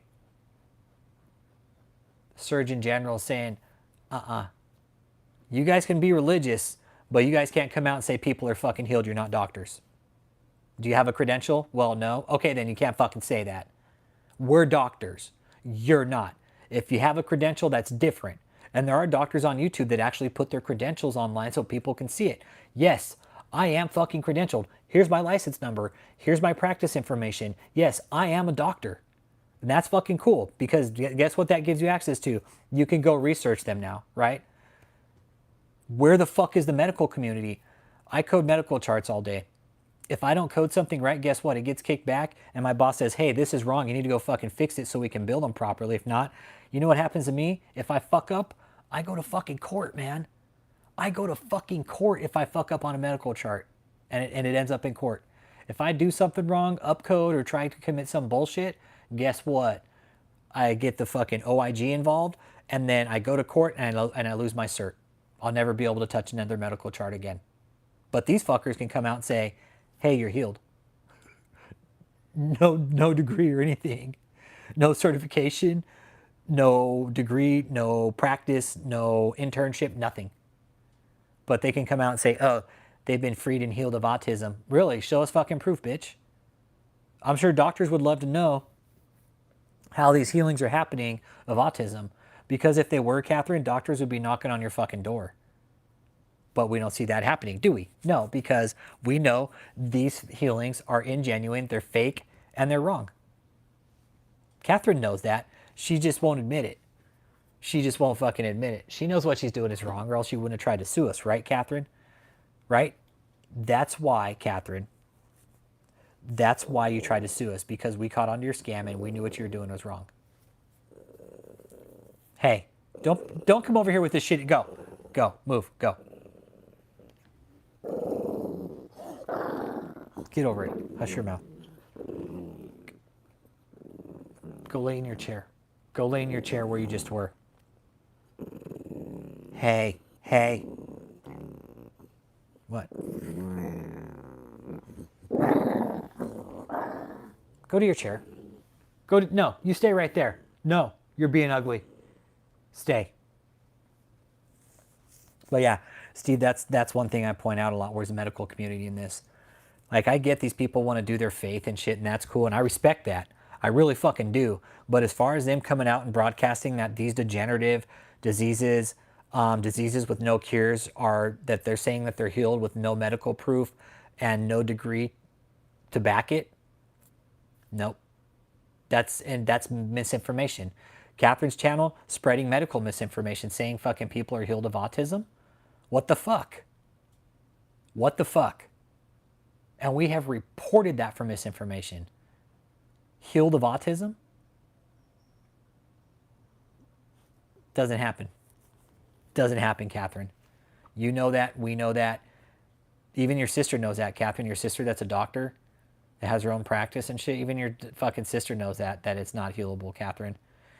Surgeon General saying, you guys can be religious, but you guys can't come out and say people are fucking healed. You're not doctors. Do you have a credential? Well, no. Okay, then you can't fucking say that. We're doctors. You're not. If you have a credential, that's different. And there are doctors on YouTube that actually put their credentials online so people can see it. Yes, I am fucking credentialed. Here's my license number. Here's my practice information. Yes, I am a doctor. And that's fucking cool, because guess what that gives you access to? You can go research them now, right? Where the fuck is the medical community? I code medical charts all day. If I don't code something right, guess what? It gets kicked back and my boss says, hey, this is wrong. You need to go fucking fix it so we can bill them properly. If not, you know what happens to me? If I fuck up, I go to fucking court, man. I go to fucking court if I fuck up on a medical chart and it ends up in court. If I do something wrong, upcode or try to commit some bullshit, guess what? I get the fucking OIG involved and then I go to court and I lose my cert. I'll never be able to touch another medical chart again. But these fuckers can come out and say, hey, you're healed. No degree or anything. No certification, no degree, no practice, no internship, nothing. But they can come out and say, oh, they've been freed and healed of autism. Really? Show us fucking proof, bitch. I'm sure doctors would love to know how these healings are happening of autism. Because if they were, Kathryn, doctors would be knocking on your fucking door. But we don't see that happening, do we? No, because we know these healings are ingenuine, they're fake, and they're wrong. Kathryn knows that. She just won't admit it. She just won't fucking admit it. She knows what she's doing is wrong, or else she wouldn't have tried to sue us, right, Kathryn? Right? That's why, Kathryn. That's why you tried to sue us, because we caught on to your scam and we knew what you were doing was wrong. Hey, don't come over here with this shit. Go. Go. Move. Go. Get over it. Hush your mouth. Go lay in your chair. Go lay in your chair where you just were. Hey. Hey. What? Go to your chair. No, you stay right there. No, you're being ugly. Stay. But yeah, Steve, that's one thing I point out a lot. Where's the medical community in this? Like, I get these people want to do their faith and shit, and that's cool, and I respect that. I really fucking do. But as far as them coming out and broadcasting that these degenerative diseases, diseases with no cures, are that they're saying that they're healed with no medical proof and no degree to back it, nope. That's misinformation. Kathryn's channel spreading medical misinformation, saying fucking people are healed of autism. What the fuck? What the fuck? And we have reported that for misinformation. Healed of autism? Doesn't happen. Doesn't happen, Kathryn. You know that. We know that. Even your sister knows that, Kathryn. Your sister that's a doctor, that has her own practice and shit. Even your fucking sister knows that it's not healable, Kathryn.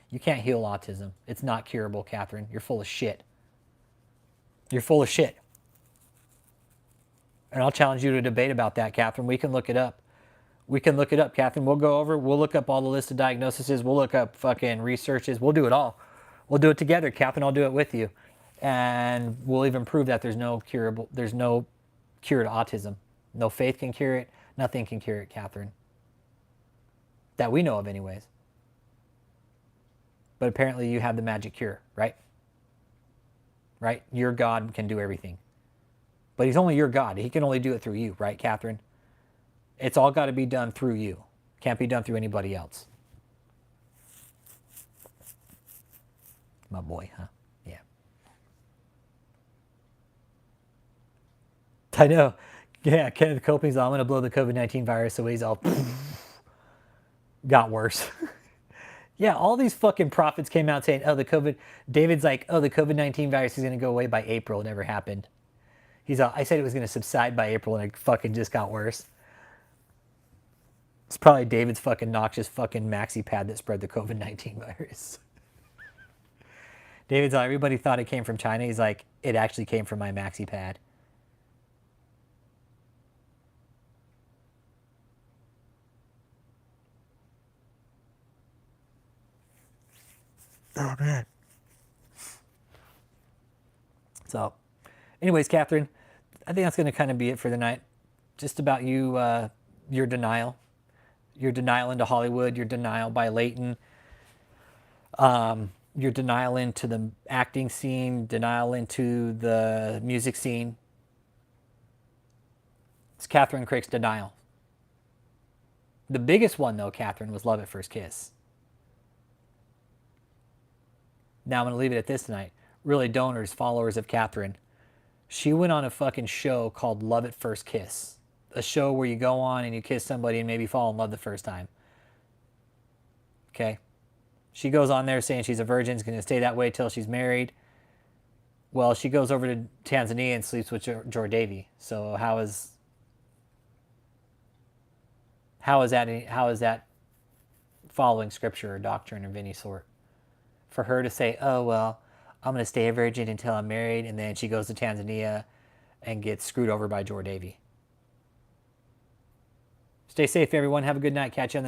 You can't heal autism. It's not curable, Kathryn. You're full of shit. You're full of shit. And I'll challenge you to a debate about that, Kathryn. We can look it up. We can look it up, Kathryn. We'll go over, we'll look up all the list of diagnoses. We'll look up fucking researches. We'll do it all. We'll do it together, Kathryn. I'll do it with you. And we'll even prove that there's no cure to autism. No faith can cure it. Nothing can cure it, Kathryn. That we know of anyways. But apparently you have the magic cure, right? Right? Your God can do everything. But he's only your God. He can only do it through you, right, Kathryn? It's all got to be done through you. Can't be done through anybody else. My boy, huh? Yeah. I know. Yeah, Kenneth Coping's all, I'm going to blow the COVID-19 virus away. He's all got worse. Yeah, all these fucking prophets came out saying, David's like, the COVID-19 virus is going to go away by April. It never happened. He's all, I said it was going to subside by April and it fucking just got worse. It's probably David's fucking noxious fucking maxi pad that spread the COVID-19 virus. David's all, everybody thought it came from China. He's like, it actually came from my maxi pad. Oh, man. So, anyways, Kathryn, I think that's going to kind of be it for the night. Just about you, your denial. Your denial into Hollywood, your denial by Leighton, your denial into the acting scene, denial into the music scene. It's KathrynKrick's denial. The biggest one, though, Kathryn, was Love at First Kiss. Now I'm going to leave it at this tonight. Really, donors, followers of Kathryn. She went on a fucking show called Love at First Kiss. A show where you go on and you kiss somebody and maybe fall in love the first time. Okay? She goes on there saying she's a virgin, is going to stay that way till she's married. Well, she goes over to Tanzania and sleeps with George Davy. So how is that following scripture or doctrine of any sort? For her to say, oh, well, I'm going to stay a virgin until I'm married, and then she goes to Tanzania and gets screwed over by George Davy. Stay safe, everyone. Have a good night. Catch you on the next.